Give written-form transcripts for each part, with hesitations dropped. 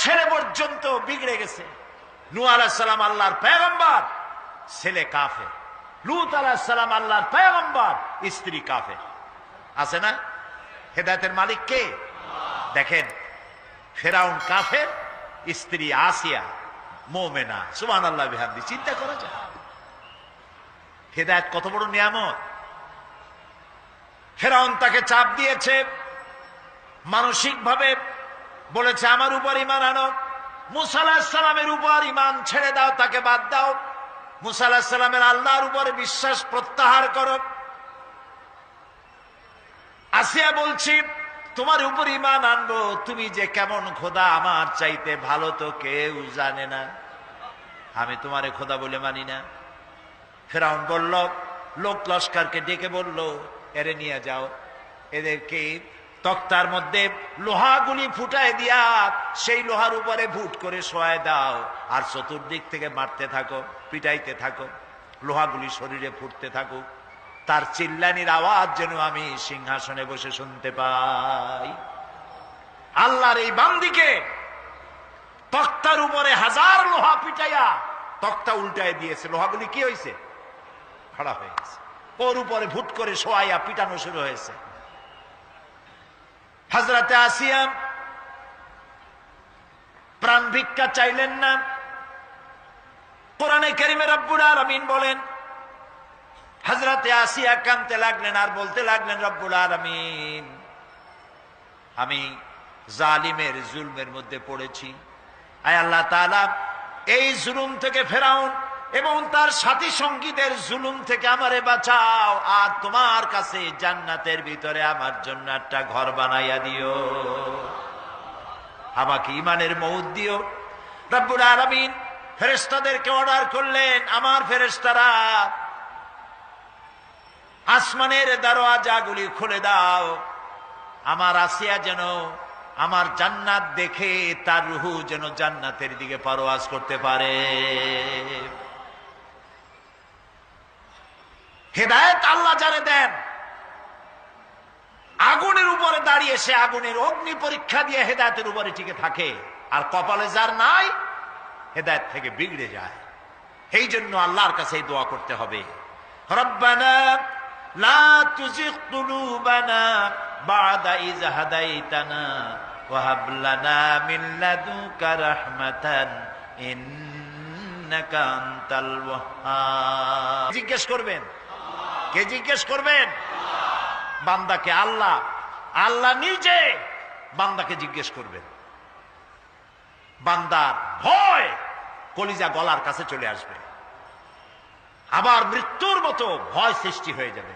ছেলে পর্যন্ত বিগড়ে গেছে। নূহ আলাইহিস সালাম আল্লাহর পয়গম্বর, ছেলে কাফের। লূত আলাইহিস সালাম আল্লাহর পয়গম্বর, স্ত্রী কাফের। আছে না? হেদায়েতের মালিক কে? দেখেন, ফেরাউন কাফের, স্ত্রী আসিয়া মুমিনা। সুবহানাল্লাহ বিহামদি। চিন্তা করা যায় হেদায়েত কত বড় নিয়ামত। ফেরাউন তাকে চাপ দিয়েছে, মানসিক ভাবে বলেছে আমার উপর ঈমান আনো, মূসা আলাইহিস সালামের উপর ঈমান ছেড়ে দাও, তাকে বাদ দাও, মূসা আলাইহিস সালামের আল্লাহর উপরে বিশ্বাস প্রত্যাহার করো। আসিয়া বলছি তোমার উপর ঈমান আনবো, তুমি যে কেমন খোদা আমার চাইতে ভালো তো কেউ জানে না, আমি তোমারে খোদা বলে মানি না। ফেরাউন বলল, লোক লস্করকে ডেকে বলল, এরে নিয়ে যাও, এদেরকে তক্তার মধ্যে লোহাগুলি ফুটায় দিয়া সেই লোহার উপরে ভুট করে শোয়ায় দাও, আর চতুর্দিক থেকে মারতে থাকো, পিটাইতে থাকো, লোহাগুলি শরীরে ফুটতে থাকুক, তার চিল্লানির আওয়াজ যেন আমি সিংহাসনে বসে শুনতে পাই। আল্লাহর এই বান্দিকে তক্তার উপরে হাজার লোহা পিটাইয়া তক্তা উল্টায় দিয়েছে, লোহাগুলি কি হয়েছে? খাড়া হয়ে গেছে। ওর উপরে ভুট করে শোয়াইয়া পিটানো শুরু হয়েছে। হযরতে আসিয়া প্রাণ ভিক্ষা চাইলেন না। কোরআনে কারীমে রব্বুল আলামিন বলেন, হযরতে আসিয়া কাঁদতে লাগলেন আর বলতে লাগলেন, রব্বুল আলামিন, আমি জালিমের জুলমের মধ্যে পড়েছি, আয় আল্লাহ তাআলা, এই জুলুম থেকে ফেরাউন এবং তার সাথী সঙ্গীদের জুলুম থেকে আমারে বাঁচাও, আর তোমার কাছে জান্নাতের ভিতরে আমার জন্য একটা ঘর বানাইয়া দিও, আমাকে ঈমানের মউত দিও। রব্বুল আলামিন ফেরেশতাদেরকে অর্ডার করলেন, আমার ফেরেশতারা আসমানের দরওয়াজাগুলি খুলে দাও, আমার আসিয়া যেন আমার জান্নাত দেখে তার রূহ যেন জান্নাতের দিকে পারওয়াজ করতে পারে। হেদায়েত আল্লাহ যারে দেন, আগুনের উপরে দাঁড়িয়ে সে আগুনের অগ্নি পরীক্ষা দিয়ে হেদায়েতের উপরে টিকে থাকে, আর কপালে যার নাই হেদায়েত থেকে বিগড়ে যায়। এই জন্য আল্লাহর কাছে এই দোয়া করতে হবে, রব্বানা লা তুজিগ কুলুবানা বা'দা ইয হাদাইতানা ওয়া হাব লানা মিন লাদুনকা রাহমাতান ইন্নাকা আনতাল ওয়াহ্হাব। জিজ্ঞেস করবেন, কে জিজ্ঞেস করবেন? বান্দাকে আল্লাহ, আল্লাহ নিজে বান্দাকে জিজ্ঞেস করবেন। বান্দার ভয় কলিজা গলার কাছে চলে আসবে, আবার মৃত্যুর মতো ভয় সৃষ্টি হয়ে যাবে,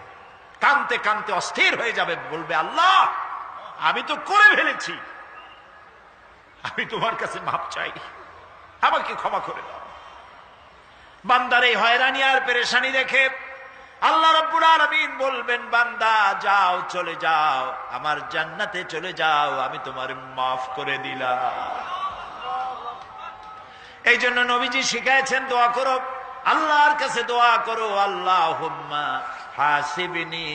কাঁদতে কাঁদতে অস্থির হয়ে যাবে, বলবে আল্লাহ আমি তো করে ফেলেছি, আমি তোমার কাছে মাপ চাই, আমাকে ক্ষমা করে দাও। বান্দার এই হয়রানি আর পেরেশানি দেখে আল্লাহ রাব্বুল আলামিন বলবেন, বান্দা যাও, চলে যাও, আমার জান্নাতে চলে যাও, আমি তোমার মাফ করে দিলাম। এই জন্য নবীজি শিখাইছেন, দোয়া করো, আল্লাহর কাছে দোয়া করো, আল্লাহুম্মা হাসিবনি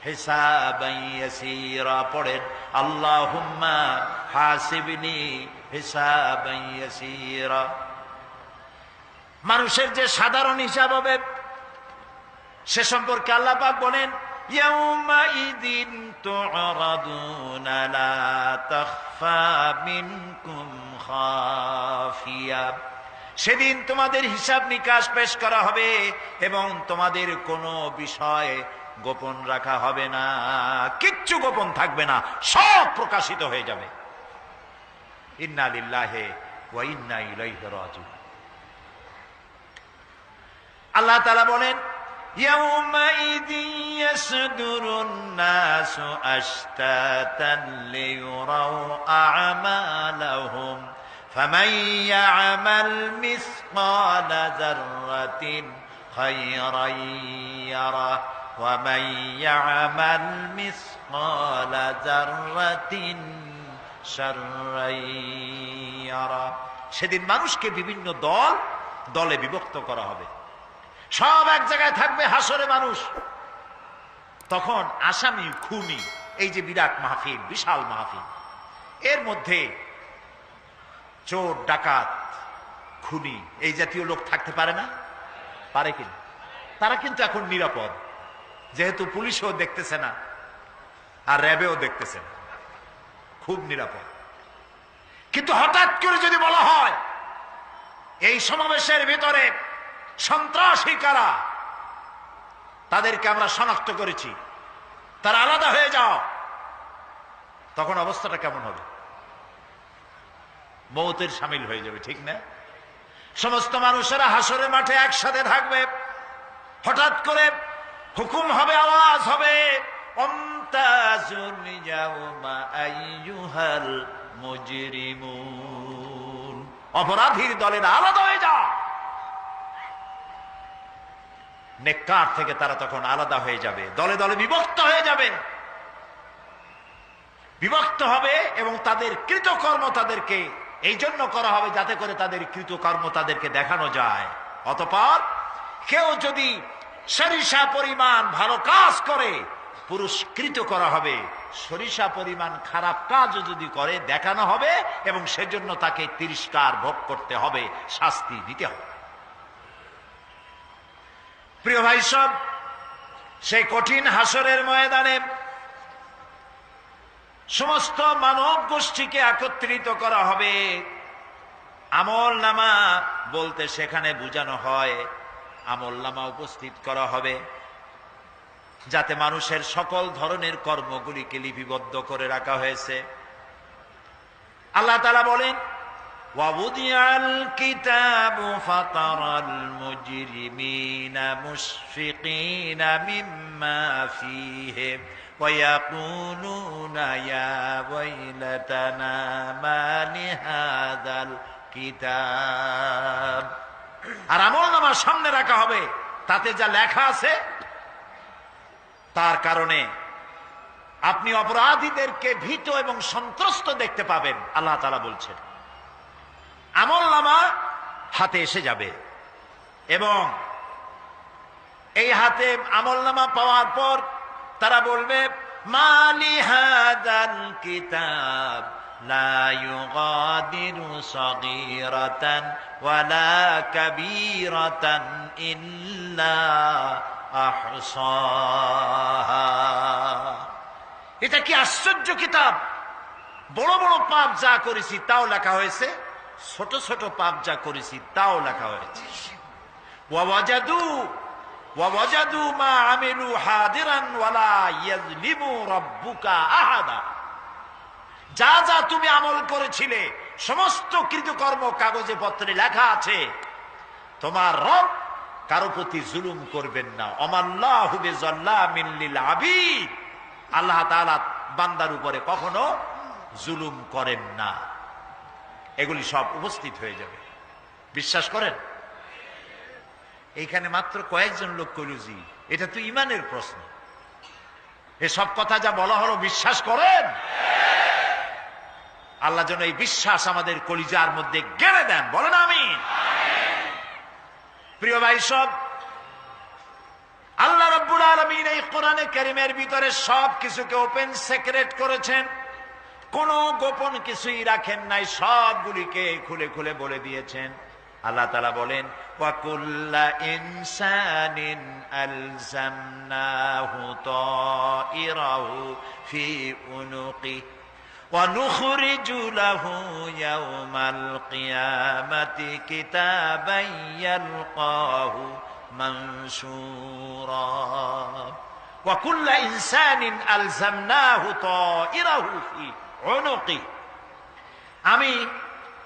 হিসাবান ইয়াসীরা। পড়েন, আল্লাহুম্মা হাসিবনি হিসাবান ইয়াসীরা। মানুষের যে সাধারণ হিসাব হবে সে সম্পর্কে আল্লাহ পাক বলেন, ইয়াউমাইযিন তু'রাদুনা লা তাখফা মিনকুম খাফিয়া। সেদিন তোমাদের হিসাব নিকাশ পেশ করা হবে এবং তোমাদের কোনো বিষয় গোপন রাখা হবে না, কিচ্ছু গোপন থাকবে না, সব প্রকাশিত হয়ে যাবে। ইন্না লিল্লাহি ওয়া ইন্না ইলাইহি রাজিউন। আল্লাহ তাআলা বলেন, ইয়াউমাইযিন ইয়াসদুরুন নাসু আশতাতান লিয়ুরাউ আ'মালাহুম ফামান ইয়া'মাল মিসকালা যাররাতিন খায়রান ইয়ারাহ ওয়া মান ইয়া'মাল মিসকালা যাররাতিন শাররান ইয়ারাহ। সেদিন মানুষকে বিভিন্ন দল দলে বিভক্ত করা হবে, সব এক জায়গায় থাকবে হাসরে মানুষ। তখন আসামি খুনি, এই যে বিরাট মাহফিল, বিশাল মাহফিল, এর মধ্যে চোর, ডাকাত, খুনি এই জাতীয় লোক থাকতে পারে না? পারে কিনা? তারা কিন্তু এখন নিরাপদ, যেহেতু পুলিশও দেখতেছে না আর র্যাবেও দেখতেছে না, খুব নিরাপদ। কিন্তু হঠাৎ করে যদি বলা হয় এই সমাবেশের ভিতরে সন্ত্রাসী কারা, তাদেরকে আমরা শনাক্ত করেছি, তারা আলাদা হয়ে যাও, তখন অবস্থাটা কেমন হবে? মৌতের শামিল হয়ে যাবে, ঠিক না? সমস্ত মানুষেরা হাসরের মাঠে একসাথে থাকবে, হঠাৎ করে হুকুম হবে, আওয়াজ হবে, অমতাজুল ইয়াউমা আইয়ুহাল মুজরিমুন, অপরাধীর দলেরা আলাদা হয়ে যাও। নেককার থেকে তারা তখন আলাদা হয়ে যাবে, দলে দলে বিভক্ত হয়ে যাবে, বিভক্ত হবে এবং তাদের কৃতকর্ম তাদেরকে এই জন্য করা হবে যাতে করে তাদের কৃতকর্ম তাদেরকে দেখানো যায়। অতঃপর কেউ যদি সরিষা পরিমাণ ভালো কাজ করে পুরস্কৃত করা হবে, সরিষা পরিমাণ খারাপ কাজও যদি করে দেখানো হবে এবং সেজন্য তাকে তিরস্কার ভোগ করতে হবে, শাস্তি দিতে হবে। প্রিয় ভাই সব, সেই কঠিন হাসরের ময়দানে সমস্ত মানব গোষ্ঠীকে একত্রিত করা হবে। আমল নামা বলতে সেখানে বোঝানো হয় আমল নামা উপস্থিত করা হবে, যাতে মানুষের সকল ধরনের কর্মগুলিকে লিপিবদ্ধ করে রাখা হয়েছে। আল্লাহ তাআলা বলেন, ওয়াউদিআল কিতাবু ফাতারাল মুজরিমিনা মুশফিকিনা মিম্মা ফীহি ويقولون يا ويلتنا ما لهذا الكتاب, আর আমলনামার সামনে রাখা হবে, তাতে যা লেখা আছে তার কারণে আপনি অপরাধীদেরকে ভীত এবং সন্ত্রস্ত দেখতে পাবেন। আল্লাহ তাআলা বলছেন আমলনামা হাতে এসে যাবে এবং এই হাতে আমলনামা পাওয়ার পর তারা বলবে, মালি হাদাল কিতাব লা ইউগাদিরু সগীরাতান ওয়ালা কাবীরাতান ইল্লা আহসাহা। এটা কি আশ্চর্য কিতাব! বড় বড় পাপ যা করেছি তাও লেখা হয়েছে, ছোট ছোট পাপ যা করেছি তাও লেখা হয়েছে। ওয়াজাদু মা আমিলু হাদিরান ওয়ালা ইয়াজলিমু রাব্বুকা আহাদা। যা যা তুমি আমল করেছিলে সমস্ত কৃতকর্ম কাগজে পত্রে লেখা আছে। তোমার রব কারো প্রতি জুলুম করবেন না। অমাল্লাহু বিযাল্লামিন লিল আবিদ, আল্লাহ তাআলা বান্দার উপরে কখনো জুলুম করেন না। এগুলি সব উপস্থিত হয়ে যাবে, বিশ্বাস করেন? এইখানে মাত্র কয়েকজন লোক কইল জি, এটা তো ইমানের প্রশ্ন। এসব কথা যা বলা হলো বিশ্বাস করেন? আল্লাহ যেন এই বিশ্বাস আমাদের কলিজার মধ্যে গেড়ে দেন, বলেন আমিন। প্রিয় ভাই সব, আল্লাহ রাব্বুল আলামিন এই কোরআনে কারীমের ভিতরে সব কিছুকে ওপেন সিক্রেট করেছেন, কোনো গোপন কিছুই রাখেন নাই, সবগুলিকে খুলে খুলে বলে দিয়েছেন। আল্লাহ তাআলা বলেন, ওয়া কুল্লা ইনসানিন আলজামনাহু তাইরাহু ফি উনুকি ওয়া নুখরিজু লাহু ইয়াওমাল কিয়ামাতি কিতাবান ইয়ালকাহু মানশুরা। ওয়া কুল্লা ইনসানিন আলজামনাহু তাইরাহু ফি উনুকি, আমি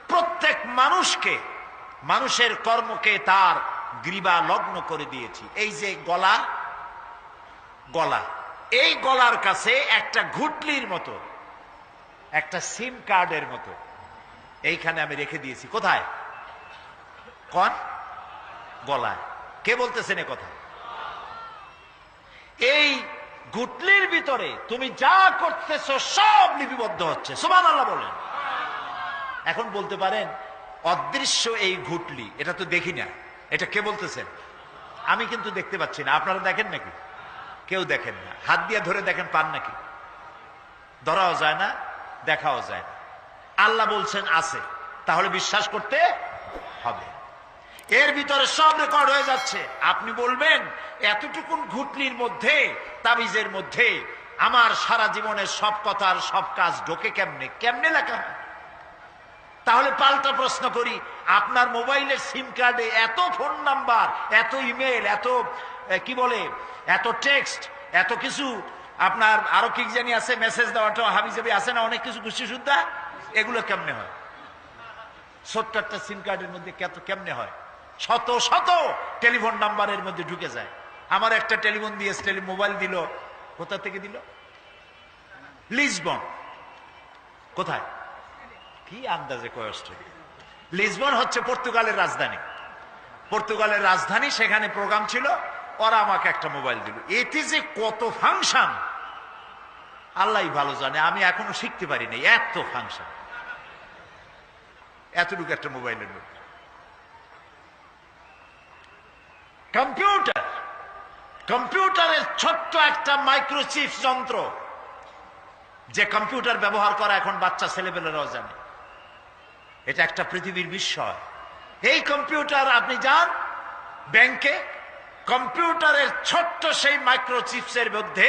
প্রত্যেক মানুষকে, মানুষের কর্মকে তার গ্রীবা লগ্ন করে দিয়েছি। এই যে গলা, গলা, এই গলার কাছে একটা ঘুটলির মতো, একটা সিম কার্ডের মতো এইখানে আমি রেখে দিয়েছি। কোথায়? কোন গলায়? কে বলতেছেন এ কথা? এই ঘুটলির ভিতরে তুমি যা করতেছো সব লিপিবদ্ধ হচ্ছে। সুবহানাল্লাহ বলেন। এখন বলতে পারেন অদৃশ্য এই ঘুটলি, এটা তো দেখি না, এটা কে বলতেছেন? আমি কিন্তু দেখতে পাচ্ছি না। আপনারা দেখেন নাকি? কেউ দেখেন না। হাত দিয়ে ধরে দেখেন, পান নাকি? ধরাও যায় না, দেখাও যায় না। আল্লাহ বলছেন আছে, তাহলে বিশ্বাস করতে হবে। এর ভিতরে সব রেকর্ড হয়ে যাচ্ছে। আপনি বলবেন এতটুকুন ঘুটনির মধ্যে, তাবিজের মধ্যে আমার সারা জীবনের সব কথার সব কাজ ঢোকে কেমনে? কেমনে লেখা হয়? তাহলে পাল্টা প্রশ্ন করি, আপনার মোবাইলের সিম কার্ডে এত ফোন নাম্বার, এত ইমেল, এত কি বলে, এত টেক্সট, এত কিছু, আপনার আরো কি জানি আছে, মেসেজ দেওয়াটা হাবিজাবি আছে না, অনেক কিছু গুছি সুদ্ধা, এগুলো কেমনে হয়? ছোট্ট একটা সিম কার্ডের মধ্যে কেমনে হয়? শত শত টেলিফোন নাম্বারের মধ্যে ঢুকে যায়। আমার একটা টেলিফোন দিয়ে মোবাইল দিল, কোথা থেকে দিল? লিসবন। কোথায়? কি আন্দাজে কয় অস্ট্রেলিয়া? লিসবন হচ্ছে পর্তুগালের রাজধানী। পর্তুগালের রাজধানী, সেখানে প্রোগ্রাম ছিল, ওরা আমাকে একটা মোবাইল দিল। এতে যে কত ফাংশন আল্লাহই ভালো জানে, আমি এখনো শিখতে পারি নাই এত ফাংশন এতটুকু একটা মোবাইলের মধ্যে। কম্পিউটার, কম্পিউটারের ছোট্ট একটা মাইক্রোচিপ যন্ত্র, যে কম্পিউটার ব্যবহার করা এখন বাচ্চা ছেলেপেলেরাও জানে। এটা একটা পৃথিবীর বিস্ময়। এই কম্পিউটার, আপনি যান ব্যাংকে, কম্পিউটারের ছোট্ট সেই মাইক্রোচিপসের মধ্যে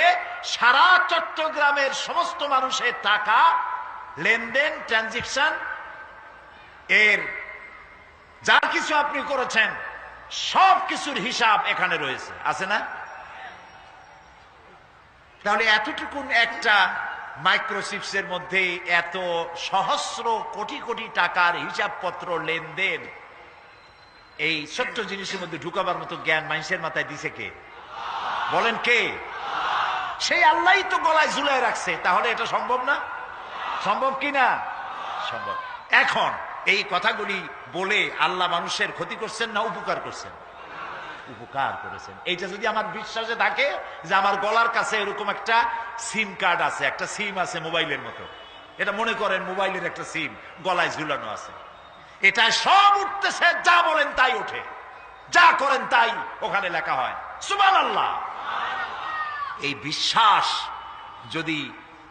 সারা চট্টগ্রামের সমস্ত মানুষের টাকা লেনদেন, ট্রানজেকশন, এর যা কিছু আপনি করেছেন সব কিছুর হিসাব এখানে রয়েছে, আছে না? তাহলে এতটুকুন একটা মাইক্রোচিপসের মধ্যে এত সহস্র কোটি কোটি টাকার হিসাবপত্র, লেনদেন, এই ছোট্ট জিনিসের মধ্যে ঢুকাবার মতো জ্ঞান মানুষের মাথায় দিছে কে? বলেন কে? সেই আল্লাহই তো গলায় ঝুলায় রাখছে। তাহলে এটা সম্ভব না? সম্ভব কি না? সম্ভব। এখন এই কথাগুলি বলে আল্লাহ মানুষের ক্ষতি করছেন না উপকার করছেন? উপকার করেছেন। এইটা যদি আমার বিশ্বাসে থাকে যে আমার গলার কাছে এরকম একটা সিম কার্ড আছে, একটা সিম আছে মোবাইলের মতো, এটা মনে করেন মোবাইলের একটা সিম গলায় ঝুলানো আছে, এটা সব উঠতেছে, যা বলেন তাই ওঠে, যা করেন তাই ওখানে লেখা হয়। সুবহানাল্লাহ। এই বিশ্বাস যদি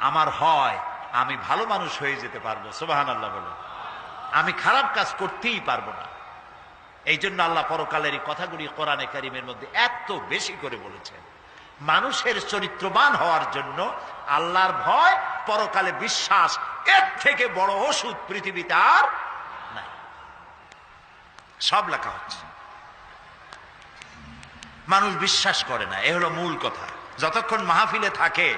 আমার হয়, আমি ভালো মানুষ হয়ে যেতে পারবো। সুবহানাল্লাহ বলে। আমি খারাপ কাজ করতেই পারবো না। এই জন্য আল্লাহ পরকালের এই কথাগুলি কোরআনে কারীমের মধ্যে এত বেশি করে বলেছেন। মানুষের চরিত্রবান হওয়ার জন্য আল্লাহর ভয়, পরকালে বিশ্বাস, এর থেকে বড় ওষুধ পৃথিবীতে আর নাই। সব লেখা হচ্ছে। মানুষ বিশ্বাস করে না, এ হলো মূল কথা। যতক্ষণ মাহফিলে থাকে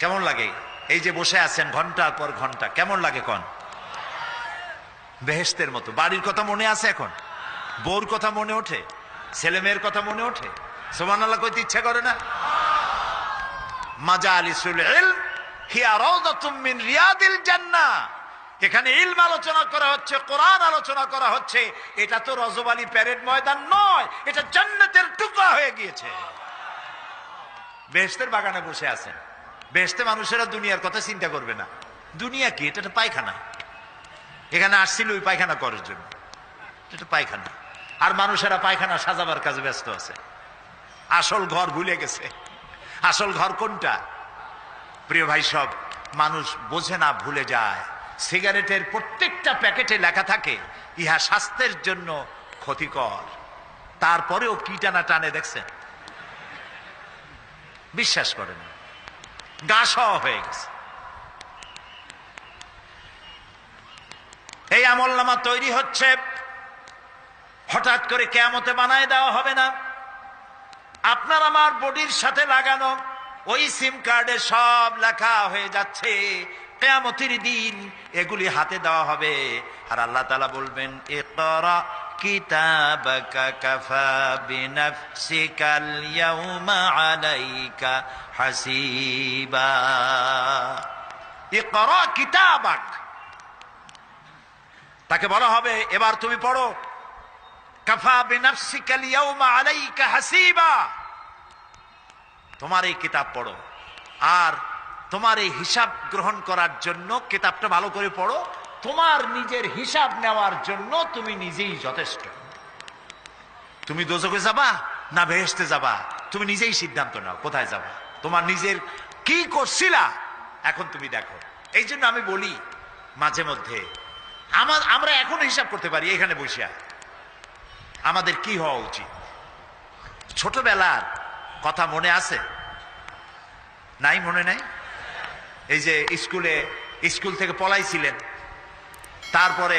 কেমন লাগে? এই যে বসে আছেন ঘন্টার পর ঘন্টা, কেমন লাগে? কোন বেহেশতের মতো। বাড়ির কথা মনে আছে? এখন বউর কথা মনে ওঠে? ছেলে মেয়ের কথা মনে ওঠে? সুবহানাল্লাহ কইতে ইচ্ছা করে না? মাজালিসুল ইলম হিয়া রাউযাতুম মিন রিয়াদিল জান্নাহ। এখানে ইলম আলোচনা করা হচ্ছে, কোরআন আলোচনা করা হচ্ছে। এটা তো রজব আলী প্যারেড ময়দান নয়, এটা জান্নাতের টুকরা হয়ে গিয়েছে। বেহেশতের বাগানে বসে আছেন। বেহেশতে মানুষেরা দুনিয়ার কথা চিন্তা করবে না। দুনিয়া কি? এটা একটা পায়খানা। এখানে আসছিল ওই পায়খানা করার জন্য, এটা পায়খানা। আর মানুষেরা পায়খানা সাজাবার কাজে ব্যস্ত আছে, আসল ঘর ভুলে গেছে। আসল ঘর কোনটা? প্রিয় ভাই, সব মানুষ বোঝে না, ভুলে যায়। সিগারেটের প্রত্যেকটা প্যাকেটে লেখা থাকে ইহা স্বাস্থ্যের জন্য ক্ষতিকর, তারপরেও কি টানা টানে দেখছেন? বিশ্বাস করেন না, গা সহ হয়ে গেছে। এই আমলনামা তৈরি হচ্ছে, হঠাৎ করে কিয়ামতে বানায় দেওয়া হবে না। আপনার আমার বডির সাথে লাগানো ওই সিম কার্ডে সব লেখা হয়ে যাচ্ছে। কিয়ামতের দিন এগুলি হাতে দেওয়া হবে, আর আল্লাহ তাআলা বলবেন, ইকরা কিতাবাকা কাফা বিনাফসিকাল ইয়াউমা আলাইকা হাসিবা। ইকরা কিতাবাক, তাকে বলা হবে এবার তুমি পড়ো। কাফা বিনাফসিকাল ইয়াউমা আলাইকা হাসিবা, তোমার এই কিতাব পড়ো, আর তোমার এই হিসাব গ্রহণ করার জন্য কিতাবটা ভালো করে পড়ো। তোমার নিজের হিসাব নেওয়ার জন্য তুমি নিজেই যথেষ্ট। তুমি দোজখে যাবা না বেহেশতে যাবা, তুমি নিজেই সিদ্ধান্ত নাও কোথায় যাবা। তোমার নিজের কি করছিলা এখন তুমি দেখো। এই জন্য আমি বলি মাঝে মধ্যে আমরা এখন হিসাব করতে পারি এখানে বসে আমাদের কি হওয়া উচিত। ছোটবেলার কথা মনে আছে? নাই, মনে নাই? এই যে স্কুল থেকে পলাইছিলেন, তারপরে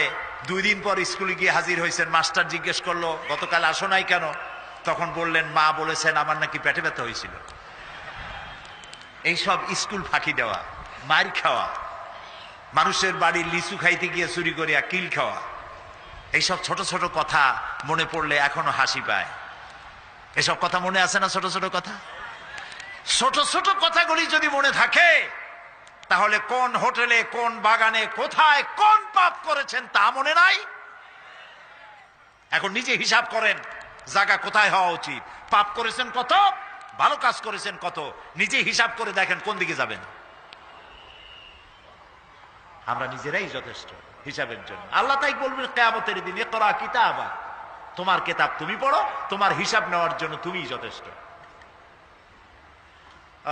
2 দিন পর স্কুলে গিয়ে হাজির হয়েছেন, মাস্টার জিজ্ঞেস করলো গতকাল আসো নাই কেন? তখন বললেন মা বলেছেন আমার নাকি পেটে ব্যথা হয়েছিল। এইসব স্কুল ফাঁকি দেওয়া, মার খাওয়া, মানুষের বাড়ির লিচু খাইতে গিয়ে চুরি করিয়া কিল খাওয়া, এইসব ছোট ছোট কথা মনে পড়লে এখনো হাসি পায়। এসব কথা মনে আছে না? ছোট ছোট কথা, ছোট ছোট কথাগুলি যদি মনে থাকে তাহলে কোন হোটেলে, কোন বাগানে, কোথায় কোন পাপ করেছেন তা মনে নাই? এখন নিজে হিসাব করেন জায়গা কোথায় হওয়া উচিত, পাপ করেছেন কত, ভালো কাজ করেছেন কত, নিজে হিসাব করে দেখেন কোন দিকে যাবেন। আমরা নিজেরাই যথেষ্ট হিসাবের জন্য। আল্লাহ তাই বলবেন কিয়ামতের দিন, ইকরা কিতাবা, তোমার কিতাব তুমি পড়ো, তোমার হিসাব নেওয়ার জন্য তুমিই যথেষ্ট।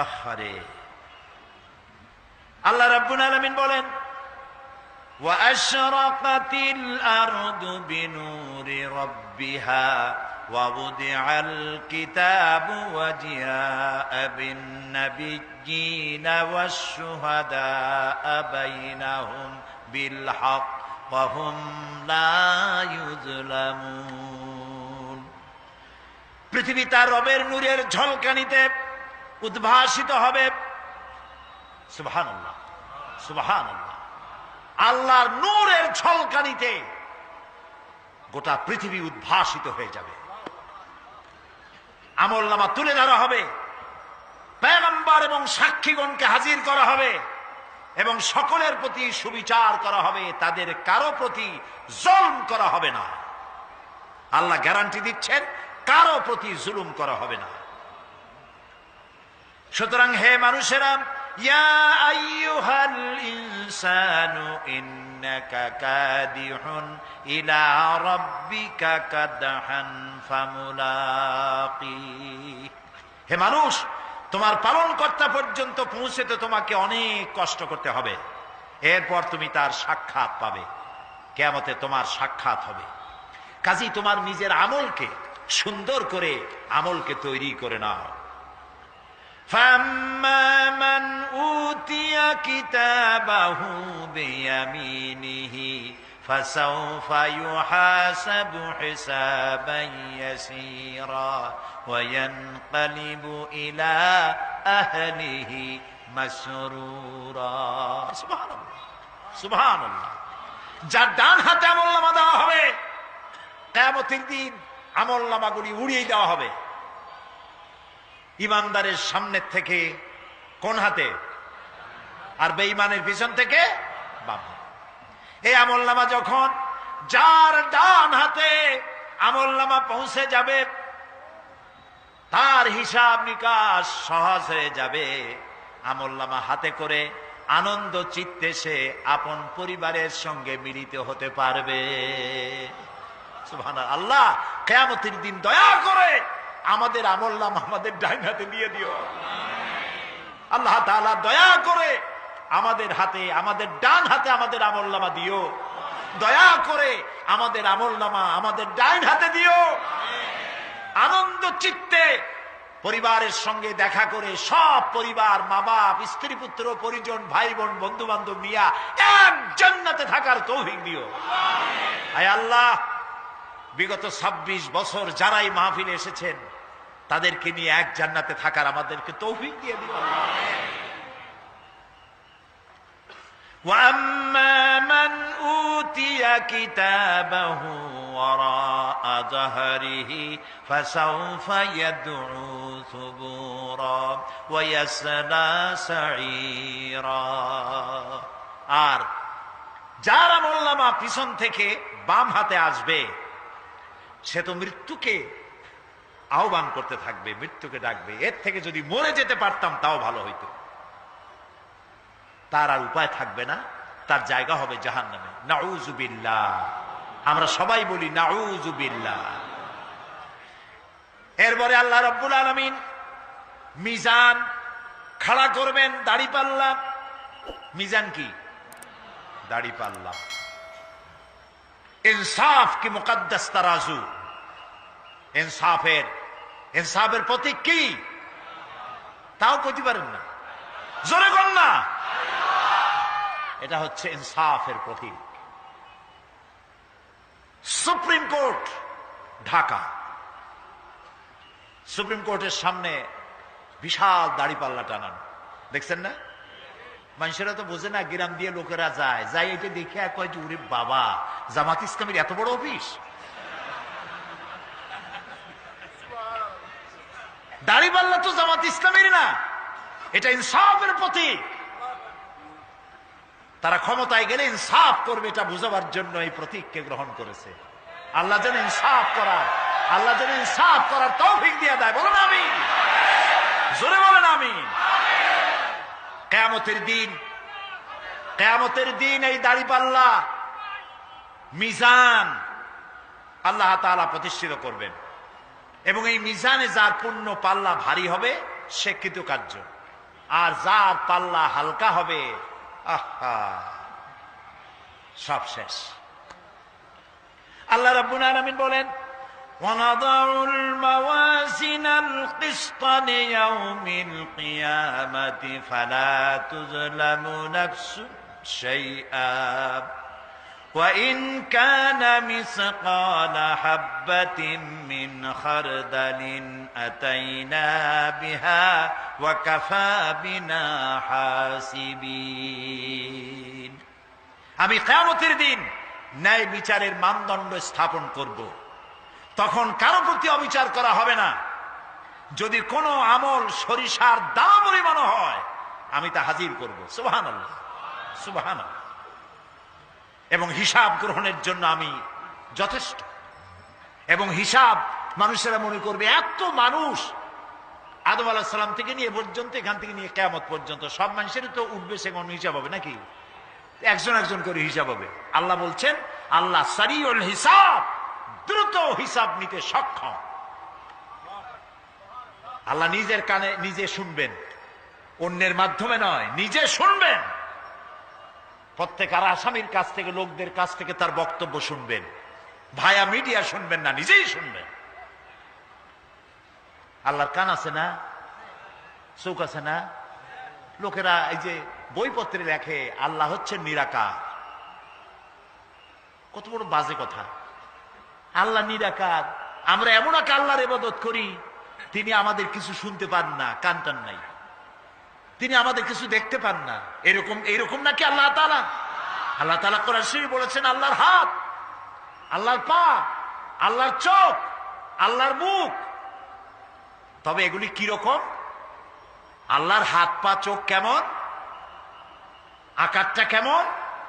আহারে, আল্লাহ রাব্বুল আলামিন বলেন ওয়া আশরাকাতিল আরদু বিনুরি রাব্বিহা ওয়া বুদিআল কিতাবু ওয়া জিআআ বিন নাবিয়্যিনা ওয়াশ শুহাদাআ বাইনাহুম বিল হক ওয়া হুম লা ইউযলামুন। পৃথিবী তার রবের নূরের ঝলকানিতে উদ্ভাসিত হবে। সুবহানাল্লাহ, সুবহানাল্লাহ। আল্লাহর নূরের ঝলকানিতে গোটা পৃথিবী উদ্ভাসিত হয়ে যাবে। আমলনামা তুলে ধরা হবে, পয়গম্বর এবং সাক্ষীগণকে হাজির করা হবে এবং সকলের প্রতি সুবিচার করা হবে, তাদের কারো প্রতি জুলুম করা হবে না। আল্লাহ গ্যারান্টি দিচ্ছেন কারো প্রতি জুলুম করা হবে না। সুতরাং হে মানুষেরা, ইয়া আইয়ুহাল ইনসানু ইন্নাকা কাদিহুন ইলা রাব্বিকা কাদহান ফামুলাকি। হে মানুষ, তোমার পালনকর্তা পর্যন্ত পৌঁছতে তোমাকে অনেক কষ্ট করতে হবে, এরপর তুমি তার সাক্ষাৎ পাবে। কিয়ামতে তোমার সাক্ষাৎ হবে। কাজেই তোমার নিজের আমলকে সুন্দর করে আমলকে তৈরি করে নাও। فَأَمَّا مَنْ أُوتِيَ كِتَابَهُ بِيَمِينِهِ فَسَوْفَ يُحَاسَبُ حِسَابًا يَسِيرًا وَيَنْقَلِبُ إِلَى أَهْلِهِ مسرورا। সুবহানাল্লাহ, সুবহানাল্লাহ। যার ডান হাতে আমলনামা দেওয়া হবে, কিয়ামতের দিন আমলনামাগুলি উড়িয়ে দেওয়া হবে। ইমানদারের সামনের থেকে কোন হাতে, আর বেঈমানের পিছন থেকে বাম হাতে। এই আমলনামা যখন যার ডান হাতে আমলনামা পৌঁছে যাবে, তার হিসাব নিকাশ সহজ হয়ে যাবে। আমলনামা হাতে করে আনন্দ চিত্তে সে আপন পরিবারের সঙ্গে মিলিত হতে পারবে। সুবহানাল্লাহ। আল্লাহ কিয়ামতের দিন দয়া করে আমাদের আমলনামা আমাদের ডান হাতে দিয়ে দিও। আল্লাহ তাআলা দয়া করে আমাদের হাতে, আমাদের ডান হাতে আমাদের আমলনামা দিও। দয়া করে আমাদের আমলনামা আমাদের ডান হাতে দিও। আনন্দ চিত্তে পরিবারের সঙ্গে দেখা করে সব পরিবার, মা বাপ, স্ত্রী পুত্র পরিজন, ভাই বোন, বন্ধু বান্ধব নিয়া এক জান্নাতে থাকার তৌফিক দিও। আয় আল্লাহ, বিগত 26 বছর যারাই মাহফিলে এসেছেন তাদেরকে নিয়ে এক জান্নাতে থাকার আমাদেরকে তৌফিক দিয়ে দিও। وَأَمَّا مَنْ أُوتِيَ كِتَابَهُ وَرَاءَ ظَهْرِهِ فَسَوْفَ يَدْعُو ثُبُورًا وَيَصْلَى سَعِيرًا। আর যার আমলনামা পিছন থেকে বাম হাতে আসবে, সে তো মৃত্যুকে আহ্বান করতে থাকবে, মৃত্যুকে ডাকবে, এর থেকে যদি মরে যেতে পারতাম তাও ভালো হইতো। তার আর উপায় থাকবে না, তার জায়গা হবে জাহান্নামে। নাউযুবিল্লাহ। আমরা সবাই বলি নাউযুবিল্লাহ। এরপরে আল্লাহ রাব্বুল আলামিন মিজান খাড়া করবেন, দাড়িপাল্লা। মিজান কি? দাড়িপাল্লা। ইনসাফ কি মুকদ্দাস তারাজু। ইনসাফের প্রতীক কি? তাও কইতে পারেন না, জোরে বল না। এটা হচ্ছে ইনসাফের প্রতীক। সুপ্রিম কোর্ট ঢাকা, সুপ্রিম কোর্টের সামনে বিশাল দাড়িপাল্লা টানানো, দেখছেন না? মানুষেরা তো বোঝে না, গ্রাম দিয়ে লোকেরা যায়, যাই এটা দেখে কয় যে ওরে বাবা, জামাত ইসলামের এত বড় অফিস। দাড়িপাল্লা তো জামাত ইসলামের না, এটা ইনসাফের প্রতীক। তারা ক্ষমতায় গেলে ইনসাফ করবে, এটা বুঝাবার জন্য এই প্রতীককে গ্রহণ করেছে। আল্লাহ যেন ইনসাফ করার তৌফিক দিয়ে দেয়। বলেন আমিন, জোরে বলেন আমিন। কিয়ামতের দিন এই দাড়িপাল্লা মিজান আল্লাহ তাআলা প্রতিষ্ঠিত করবেন, এবং এই মিজানে যার পুণ্য পাল্লা ভারী হবে সে কৃতকার্য, আর যার পাল্লা হালকা হবে আহা সব শেষ। আল্লাহ রাব্বুল আলামিন বলেন, وَنَضَعُ الْمَوَازِينَ الْقِسْطَ لِيَوْمِ الْقِيَامَةِ فَلَا تُظْلَمُ نَفْسٌ شَيْئًا وَإِنْ كَانَ مِثْقَالَ حَبَّةٍ مِّنْ خَرْدَلٍ أَتَيْنَا بِهَا وَكَفَى بِنَا حَاسِبِينَ। আমি কিয়ামতের দিন ন্যায় বিচারের মানদণ্ড স্থাপন করব, তখন কারো প্রতি অবিচার করা হবে না। যদি কোনো আমল সরিষার দানা পরিমাণ হয় আমি তা হাজির করব। সুবহানাল্লাহ, সুবহানাল্লাহ। এবং হিসাব গ্রহণের জন্য আমি যথেষ্ট। এবং হিসাব মানুষেরা মনে করবে এত মানুষ, আদম আলাইহিস সালাম থেকে নিয়ে পর্যন্ত, এখান থেকে নিয়ে কিয়ামত পর্যন্ত সব মানুষের তো উঠবে সেখান হিসাব হবে নাকি? একজন একজন করে হিসাব হবে। আল্লাহ বলছেন, আল্লাহ সারিউল হিসাব, দ্রুত হিসাব নিতে সক্ষম। আল্লাহ নিজের কানে নিজে শুনবেন, অন্যের মাধ্যমে নয়, নিজে শুনবেন। প্রত্যেক আর আসামির কাছ থেকে, লোকদের কাছ থেকে তার বক্তব্য শুনবেন, ভায়া মিডিয়া শুনবেন না, নিজেই শুনবেন। আল্লাহর কান আছে না, চোখ আছে না? লোকেরা এই যে বইপত্রে লেখে আল্লাহ হচ্ছে নিরাকার, কত বড় বাজে কথা। আল্লাহ নিরাকার, আমরা এমন এক আল্লাহর ইবাদত করি তিনি আমাদের কিছু শুনতে পান না, কান টান নাই, তিনি আমাদের কিছু দেখতে পান না। এরকম নাকি আল্লাহ তাআলা? আল্লাহ তাআলা কোরআন শরীফে বলেছেন আল্লাহর হাত, আল্লাহর পা, আল্লাহর চোখ, আল্লাহর মুখ। তবে এগুলি কি রকম? আল্লাহর হাত, পা, চোখ কেমন, আকারটা কেমন?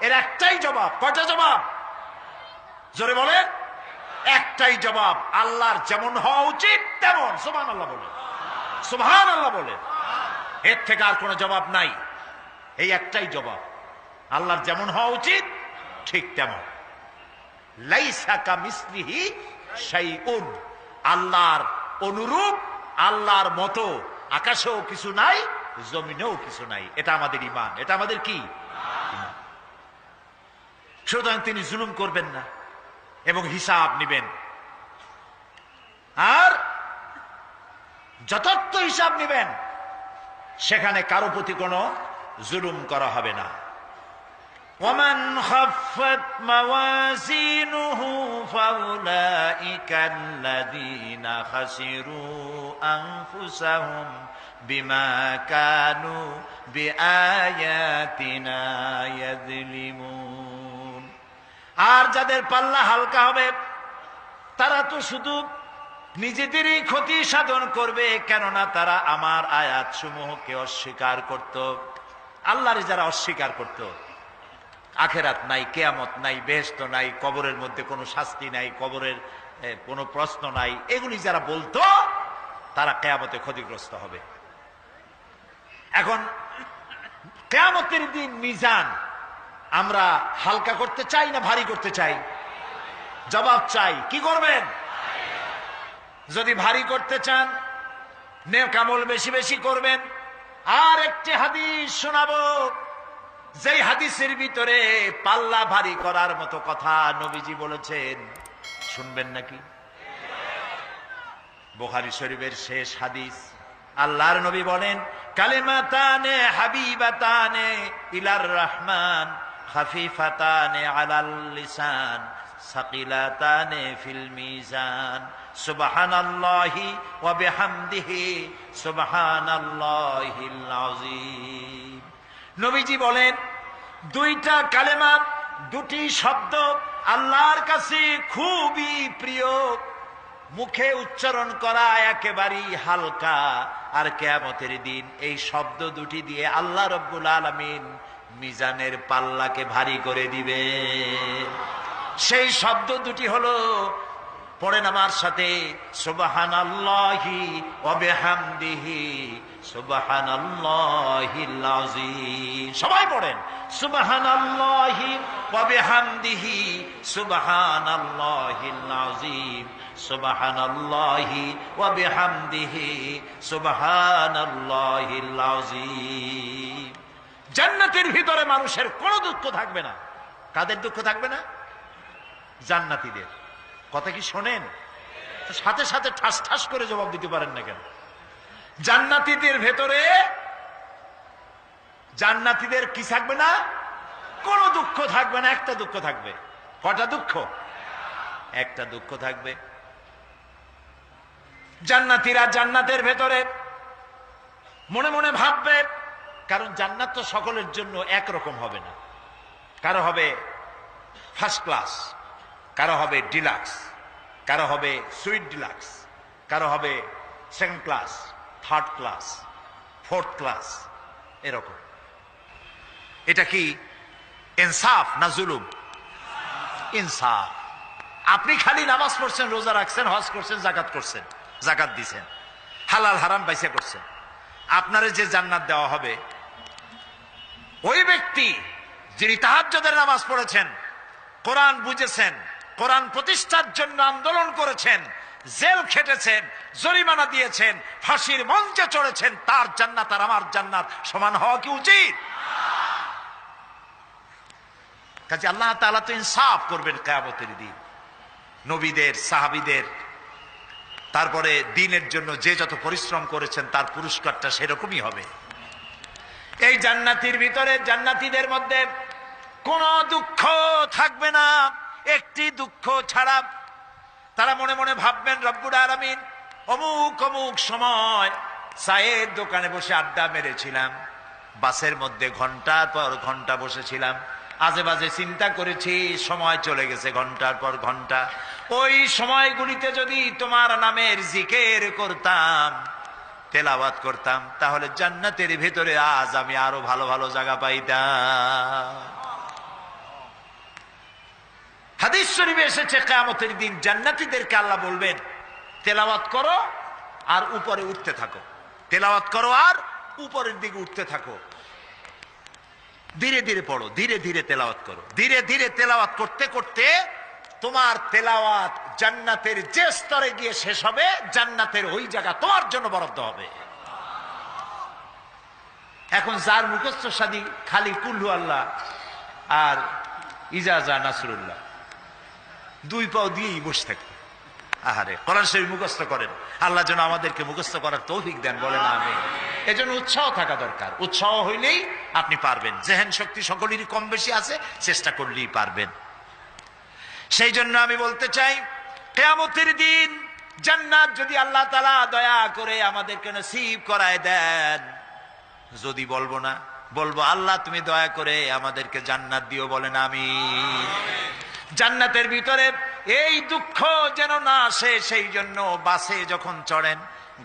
এর একটাই জবাব। কয়টা জবাব? জোরে বলেন। একটাই জবাব, আল্লাহর যেমন হওয়া উচিত তেমন। সুবহানাল্লাহ বলে, সুবহানাল্লাহ বলে। এর থেকে আর কোনো জবাব নাই, এই একটাই জবাব, আল্লাহর যেমন হওয়া উচিত ঠিক তেমন। লাইসা কামিসলিহি শাইউন, আল্লাহর অনুরূপ, আল্লাহর মতো আকাশেও কিছু নাই, জমিনেও কিছু নাই। এটা আমাদের ঈমান, এটা আমাদের কি? ঈমান। সুতরাং তিনি জুলুম করবেন না এবং হিসাব নিবেন, আর যথার্থ হিসাব নিবেন। সেখানে কারো প্রতি কোনো জুলুম করা হবে না। ومن خفت موازينه فأولئك الذين خسروا أنفسهم بما كانوا بآياتنا يظلمون। আর যাদের পাল্লা হালকা হবে তারা তো শুধু নিজেদেরই ক্ষতি সাধন করবে, কেননা তারা আমার আয়াত সমূহকে অস্বীকার করত। আল্লাহরে যারা অস্বীকার করত, আখেরাত নাই, কিয়ামত নাই, বেহেশত নাই, কবরের মধ্যে কোনো শাস্তি নাই, কবরের কোনো প্রশ্ন নাই, এগুলি যারা বলতো তারা কিয়ামতে ক্ষতিগ্রস্ত হবে। এখন কিয়ামতের দিন মিজান আমরা হালকা করতে চাই না ভারী করতে চাই? জবাব চাই। কি করবেন? যদি ভারী করতে চান নেক আমল বেশি বেশি করবেন। আর একটি হাদিস শোনাবো, যেই হাদিসের ভিতরে পাল্লা ভারী করার মতো কথা নবীজি বলেছেন, শুনবেন নাকি? বুখারী শরীফের শেষ হাদিস, আল্লাহর নবী বলেন, কালিমাতানে হাবিবাতানে ইলার রহমান খাফিফাতানে আলাল লিসান সাকিলাতানে ফিল মিজান সুবহানাল্লাহি ওয়া বিহামদিহি সুবহানাল্লাহিল আযীম। নবীজি বলেন, দুইটা কালেমা, দুটি শব্দ আল্লাহর কাছে খুবই প্রিয়, মুখে উচ্চারণ করা একেবারেই হালকা, আর কিয়ামতের দিন এই শব্দ দুটি দিয়ে আল্লাহ রাব্বুল আলামিন মিজানের পাল্লাকে ভারী করে দিবে। সেই শব্দ দুটি হলো, পড়েন আমার সাথে, সুবহানাল্লাহি ওয়া বিহামদিহি সুবহানাল্লাহিল আযীম। সবাই পড়েন, সুবহানাল্লাহি ওয়া বিহামদিহি সুবহানাল্লাহিল আযীম সুবহানাল্লাহি ওয়া বিহামদিহি সুবহানাল্লাহিল আযীম। জান্নাতের ভিতরে মানুষের কোনো দুঃখ থাকবে না। কাদের দুঃখ থাকবে না? জান্নাতীদের। কথা কি শোনেন? সাথে সাথে ঠাস ঠাস করে জবাব দিতে পারেন না কেন? জান্নাতীদের ভেতরে, জান্নাতীদের কি থাকবে না? কোনো দুঃখ থাকবে না। একটা দুঃখ থাকবে। কটা দুঃখ? একটা দুঃখ থাকবে। জান্নাতীরা জান্নাতের ভেতরে মনে মনে ভাববে, কারণ জান্নাত তো সকলের জন্য একরকম হবে না। কারো হবে ফার্স্ট ক্লাস, কারো হবে ডিলাক্স, কারো হবে সুইট ডিলাক্স, কারো হবে second class, third class, fourth class, এরকম। এটা কি ইনসাফ না জুলুম? ইনসাফ। আপনি খালি নামাজ পড়ছেন, রোজা রাখছেন, হজ করছেন, জাকাত করছেন, জাকাত দিছেন, হালাল হারাম বাইসা করছেন, আপনারে যে জান্নাত দেওয়া হবে, ওই ব্যক্তি যিনি তাহাজ্জুদের নামাজ পড়েছেন, কোরআন বুঝেছেন, কোরআন প্রতিষ্ঠার জন্য আন্দোলন করেছেন, জেল খেটেছেন, জরিমানা দিয়েছেন, ফাঁসির মঞ্চে চড়েছেন, তার জান্নাত আর আমার জান্নাত সমান হওয়া কি উচিত? কাজে আল্লাহ তাআলা তো ইনসাফ করবেন কিয়ামতের দিন। নবীদের, সাহাবীদের, তারপরে দ্বীনের জন্য যে যত পরিশ্রম করেছেন তার পুরস্কারটা সেরকমই হবে। এই জান্নাতের ভিতরে, জান্নাতীদের মধ্যে কোন দুঃখ থাকবে না, একটি দুঃখ ছাড়া। তারা মনে মনে ভাববেন, রব্বুল আলামিন, অমুক অমুক সময় চায়ের দোকানে বসে আড্ডা মেরেছিলাম, বাসের মধ্যে ঘন্টার পর ঘন্টা বসেছিলাম, আজে বাজে চিন্তা করেছি, সময় চলে গেছে ঘন্টার পর ঘন্টা। ওই সময়গুলিতে যদি তোমার নামের জিকির করতাম, তেলাওয়াত করতাম, তাহলে জান্নাতের ভেতরে আজ আমি আরো ভালো ভালো জায়গা পাইতাম। হাদিস শরীফে এসেছে, কিয়ামতের দিন জান্নাতীদেরকে আল্লাহ বলবেন, তেলাওয়াত করো আর উপরে উঠতে থাকো, তেলাওয়াত করো আর উপরের দিকে উঠতে থাকো, ধীরে ধীরে পড়ো, ধীরে ধীরে তেলাওয়াত করো। ধীরে ধীরে তেলাওয়াত করতে করতে তোমার তেলাওয়াত জান্নাতের যে স্তরে গিয়ে শেষ হবে, জান্নাতের ওই জায়গা তোমার জন্য বরাদ্দ হবে। এখন যার মুখস্থ সাদি খালি কুল্লু আল্লাহ আর ইজাজা নাসরুল্লাহ, দুই পাও দিয়েই বসে থাকবে। আহারে, কোরআন শরীফ মুখস্থ করেন, আল্লাহ যেন আমাদেরকে মুখস্থ করার তৌফিক দেন, বলেন আমিন। এজন্য উৎসাহ থাকা দরকার। উৎসাহ হইলেই আপনি পারবেন। জেহেন শক্তি সকলেরই কম বেশি আছে, চেষ্টা করলেই পারবেন। সেই জন্য আমি বলতে চাই, কিয়ামতের দিন জান্নাত যদি আল্লাহ তাআলা দয়া করে আমাদেরকে নসিব করায় দেন, যদি বলবো না, বলবো আল্লাহ তুমি দয়া করে আমাদেরকে জান্নাত দিও, বলেন আমিন। জান্নাতের ভিতরে এই দুঃখ যেন না আসে, সেই জন্য বাসে যখন চড়েন,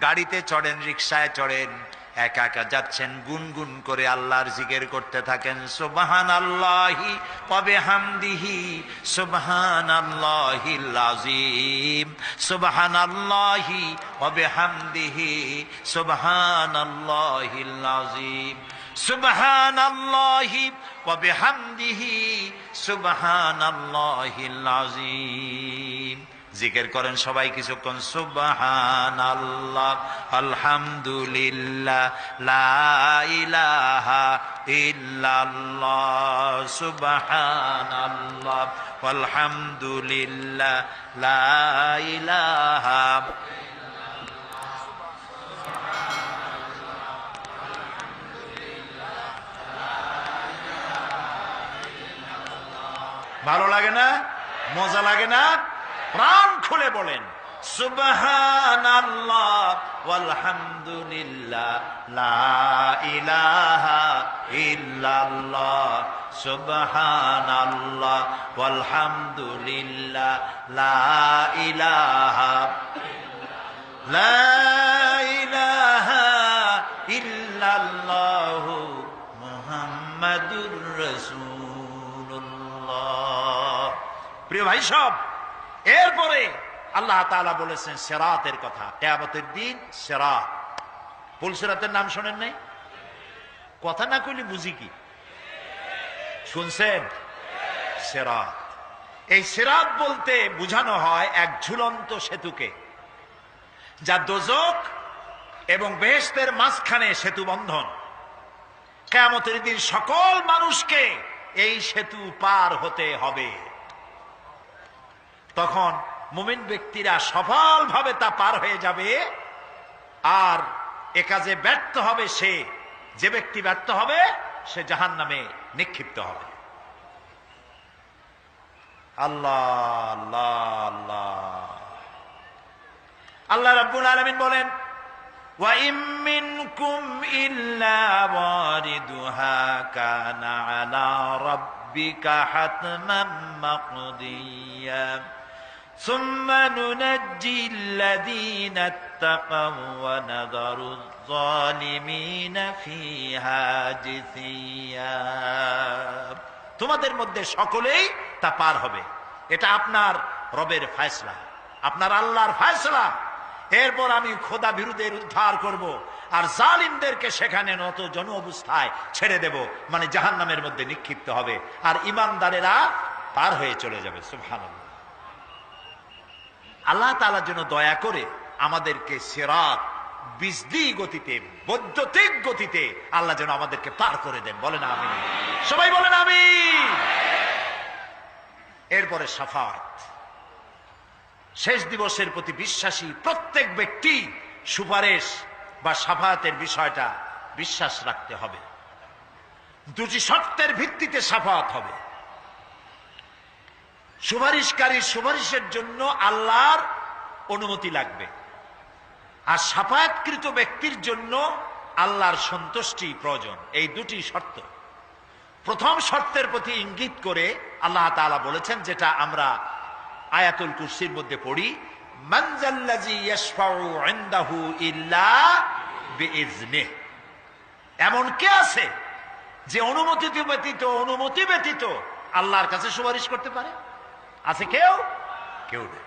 গাড়িতে চড়েন, রিকশায় চড়েন, একা একা যাচ্ছেন, গুনগুন করে আল্লাহর জিকির করতে থাকেন, সুবহানাল্লাহি ওয়া বিহামদিহি সুবহানাল্লাহিল আযীম সুবহানাল্লাহি ওয়া বিহামদিহি সুবহানাল্লাহিল আযীম সুবহানাল্লাহি ওয়া বিহামদিহি সুবহানাল্লাহিল আযীম। জিকির করেন সবাই কিছুক্ষণ সুবহানাল্লাহ, আলহামদুলিল্লাহ, লা ইলাহা ইল্লাল্লাহ, সুবহানাল্লাহ, আলহামদুলিল্লাহ, লা ইলাহা। ভালো লাগে না? মজা লাগে না? প্রাণ খুলে বলেন সুবহানাল্লাহ ওয়ালহামদুলিল্লাহ, লা ইলাহা ইল্লাল্লাহ, সুবহানাল্লাহ ওয়ালহামদুলিল্লাহ, লা ইলাহা, লা ইলাহা ইল্লাল্লাহ, মুহাম্মাদুর রাসূলুল্লাহ। প্রিয় ভাই সব, এরপরে আল্লাহ তাআলা বলেছেন সিরাতের কথা, কিয়ামতের দিন সিরাত। পুলসিরাতের নাম শোনেন নাই? কথা না কইলে বুঝি কি? শুনছেন? সিরাত। এই সিরাত বলতে বোঝানো হয় এক ঝুলন্ত সেতুকে, যা দোজখ এবং বেহেশতের মাঝখানে সেতু বন্ধন। কিয়ামতের দিন সকল মানুষকে এই সেতু পার হতে হবে। তখন মুমিন ব্যক্তিরা সফলভাবে তা পার হয়ে যাবে। আর এ কাজে ব্যর্থ হবে সে, যে ব্যক্তি ব্যর্থ হবে সে জাহান্নামে নিক্ষিপ্ত হবে। আল্লাহ আল্লাহ আল্লাহ। আল্লাহ রাব্বুল আলামিন বলেন ওয়া ইম মিনকুম ইল্লা ওয়ারিদুহা কানা আলা রাব্বিকা হাতমান মাকদিয়া সুম্মা নুনাজ্জিল্লাযীনা ইত্তাকাও ওয়া নাযারুয যালিমিনা ফিহা জিসিয়া। তোমাদের মধ্যে সকলেই তা পার হবে। এটা আপনার রবের ফয়সালা, আপনার আল্লাহর ফয়সালা। এরপর আমি খোদা বিরুদ্ধের উদ্ধার করব, আর জালিমদেরকে সেখানে নত জন অবস্থায় ছেড়ে দেব, মানে জাহান্নামের মধ্যে নিক্ষিপ্ত হবে, আর ঈমানদারেরা পার হয়ে চলে যাবে। সুবহানাল্লাহ। আল্লাহ তাআলার জন্য দয়া করে আমাদেরকে সিরাত বিজলি গতিতে, বৈদ্যুতিক গতিতে আল্লাহ যেন আমাদেরকে পার করে দেন। বলেন আমিন। সবাই বলেন আমিন। এরপরে শাফাত, শেষ দিবসের প্রতি বিশ্বাসী প্রত্যেক ব্যক্তি সুপারিশ বা শাফাতের বিষয়টা বিশ্বাস রাখতে হবে। দুটি শর্তের ভিত্তিতে শাফাত হবে। সুপারিশকারী সুপারিশের জন্য আল্লাহর অনুমতি লাগবে, আর শাফায়াতকৃত ব্যক্তির জন্য আল্লাহর সন্তুষ্টি প্রয়োজন। এই দুটি শর্ত। প্রথম শর্তের প্রতি ইঙ্গিত করে আল্লাহ তাআলা বলেছেন, যেটা আমরা আয়াতুল কুরসির মধ্যে পড়ি, মান যাল্লাযী ইয়াশফাউ ইনদাহু ইল্লা বিইজনিহি। এমন কে আছে যে অনুমতি ব্যতীত আল্লাহর কাছে সুপারিশ করতে পারে? আছে কেউ? কেউ নেই।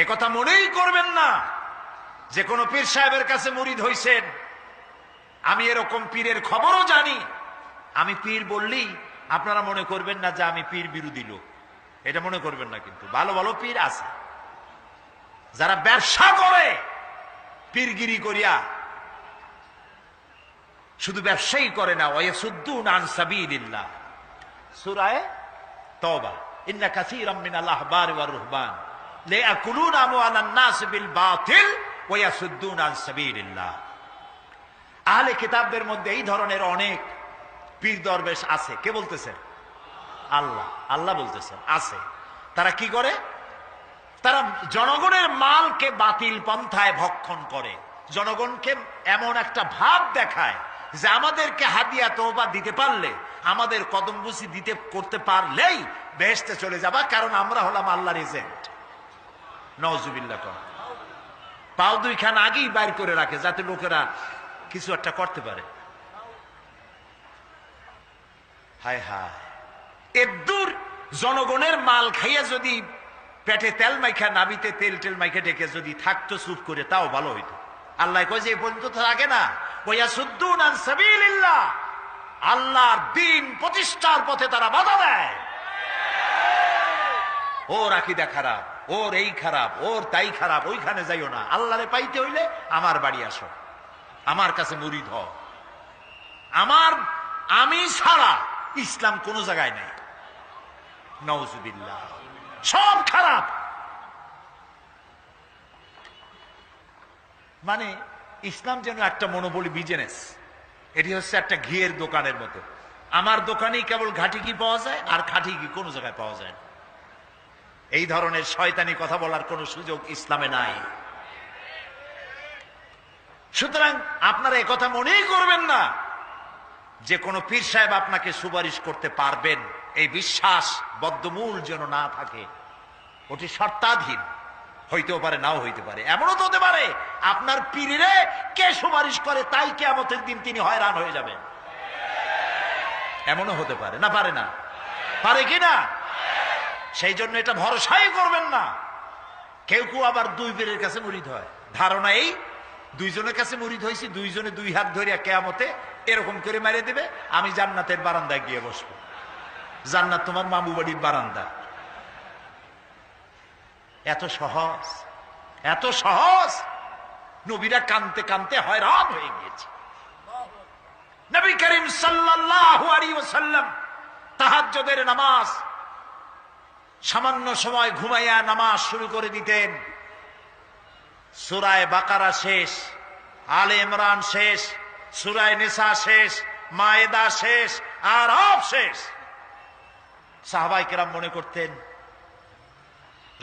একথা মনেই করবেন না যে কোনো পীর সাহেবের কাছে মুরিদ হইছেন। আমি এরকম পীরের খবরও জানি। আমি পীর বললেই আপনারা মনে করবেন না যে আমি পীর বিরোধী লোক, এটা মনে করবেন না। কিন্তু ভালো ভালো পীর আছে যারা ব্যবসা করে পীরগিরি করিয়া। শুধু ব্যবসায়ী করে না, ওয়ায়াসুদ্দুনা আন সাবিলিল্লাহ। সূরা তাওবা, ইন্না কাসীরাম মিনাল আহবারি ওয়ার রুহবান লায়াকুলুনা আমওয়ালান নাস বিল বাতিল ওয়ায়াসুদ্দুনা আন সাবিলিল্লাহ। আহলে কিতাবদের মধ্যে এই ধরনের অনেক পীর দরবেশ আছে। কে বলতেছে? আল্লাহ। আল্লাহ বলতেছেন আছে। তারা কি করে? তারা জনগণের মালকে বাতিল পন্থায় ভক্ষণ করে। জনগণকে এমন একটা ভাব দেখায় যে আমাদেরকে হাদিয়া তওবা দিতে পারলে, আমাদের কদমবুসি দিতে করতে পারলেই বেহেশতে চলে যাবা, কারণ আমরা হলাম আল্লাহর এজেন্ট। নাউজুবিল্লাহ। পাও দুইখান আগেই বাইর করে রাখে যাতে লোকেরা কিছু একটা করতে পারে। হায় হায়, এদূর জনগণের মাল খাইয়া যদি পেটে তেল মাইখা, নাবিতে তেল মাইখা ডেকে যদি থাকতো চুপ করে, তাও ভালো হইতো। আল্লাহ কয় যে এই পর্যন্ত থাকে না, ওয়ায়াসুদ্দুনা আন সাবিলিল্লাহ। আল্লাহর দ্বীন প্রতিষ্ঠার পথে তারা বাধা দেয়। ও রাকিদা খারাপ, ওর এই খারাপ, ওর তাই খারাপ, ওইখানে যাইও না। আল্লাহরে পাইতে হইলে আমার বাড়ি আসো, আমার কাছে মুরিদ হও। আমি ছাড়া ইসলাম কোন জায়গায় নাই। নাউজুবিল্লাহ, সব খারাপ। মানে ইসলাম যেন একটা মনোবলি বিজনেস। এটি হচ্ছে একটা ঘিয়ের দোকানের মতো। আমার দোকানেই কেবল ঘাটি ঘি পাওয়া যায়, আর খাঁটি ঘি কোনো জায়গায় পাওয়া যায় না। এই ধরনের শয়তানি কথা বলার কোনো সুযোগ ইসলামে নাই। সুতরাং আপনারা একথা মনেই করবেন না যে কোনো পীর সাহেব আপনাকে সুপারিশ করতে পারবেন, এই বিশ্বাস বদ্ধমূল যেন না থাকে। ওটি শর্তাধীন, হইতেও পারে নাও হইতে পারে। এমনও তো হতে পারে আপনার পীরে কে সুপারিশ করে তাই কিয়ামতের দিন তিনি হয়রান হয়ে যাবেন। এমনও হতে পারে, না পারে না? পারে কি না? সেই জন্য এটা ভরসাই করবেন না। কেউ কেউ আবার দুই পীরের কাছে মুরিদ হয়, ধারণা এই দুইজনের কাছে মুরিদ হয়েছি, দুইজনে দুই হাত ধরিয়া কিয়ামতে এরকম করে মেরে দেবে, আমি জান্নাতের বারান্দায় গিয়ে বসবো। জান্নাত তোমার মামু বাড়ির বারান্দা। এত সহজ, এত সহজ। নবীরা কানতে কানতে হয়রান হয়ে গিয়েছে। নবী করিম সাল্লাল্লাহু আলাইহি ওয়াসাল্লাম তাহাজ্জুদের নামাজ সামান্য সময় ঘুমাইয়া নামাজ শুরু করে দিতেন। সূরা বাকারা শেষ, আলে ইমরান শেষ, সূরা নিসা শেষ, মায়েদা শেষ, আরাফ শেষ। সাহাবায়ে কেরাম মনে করতেন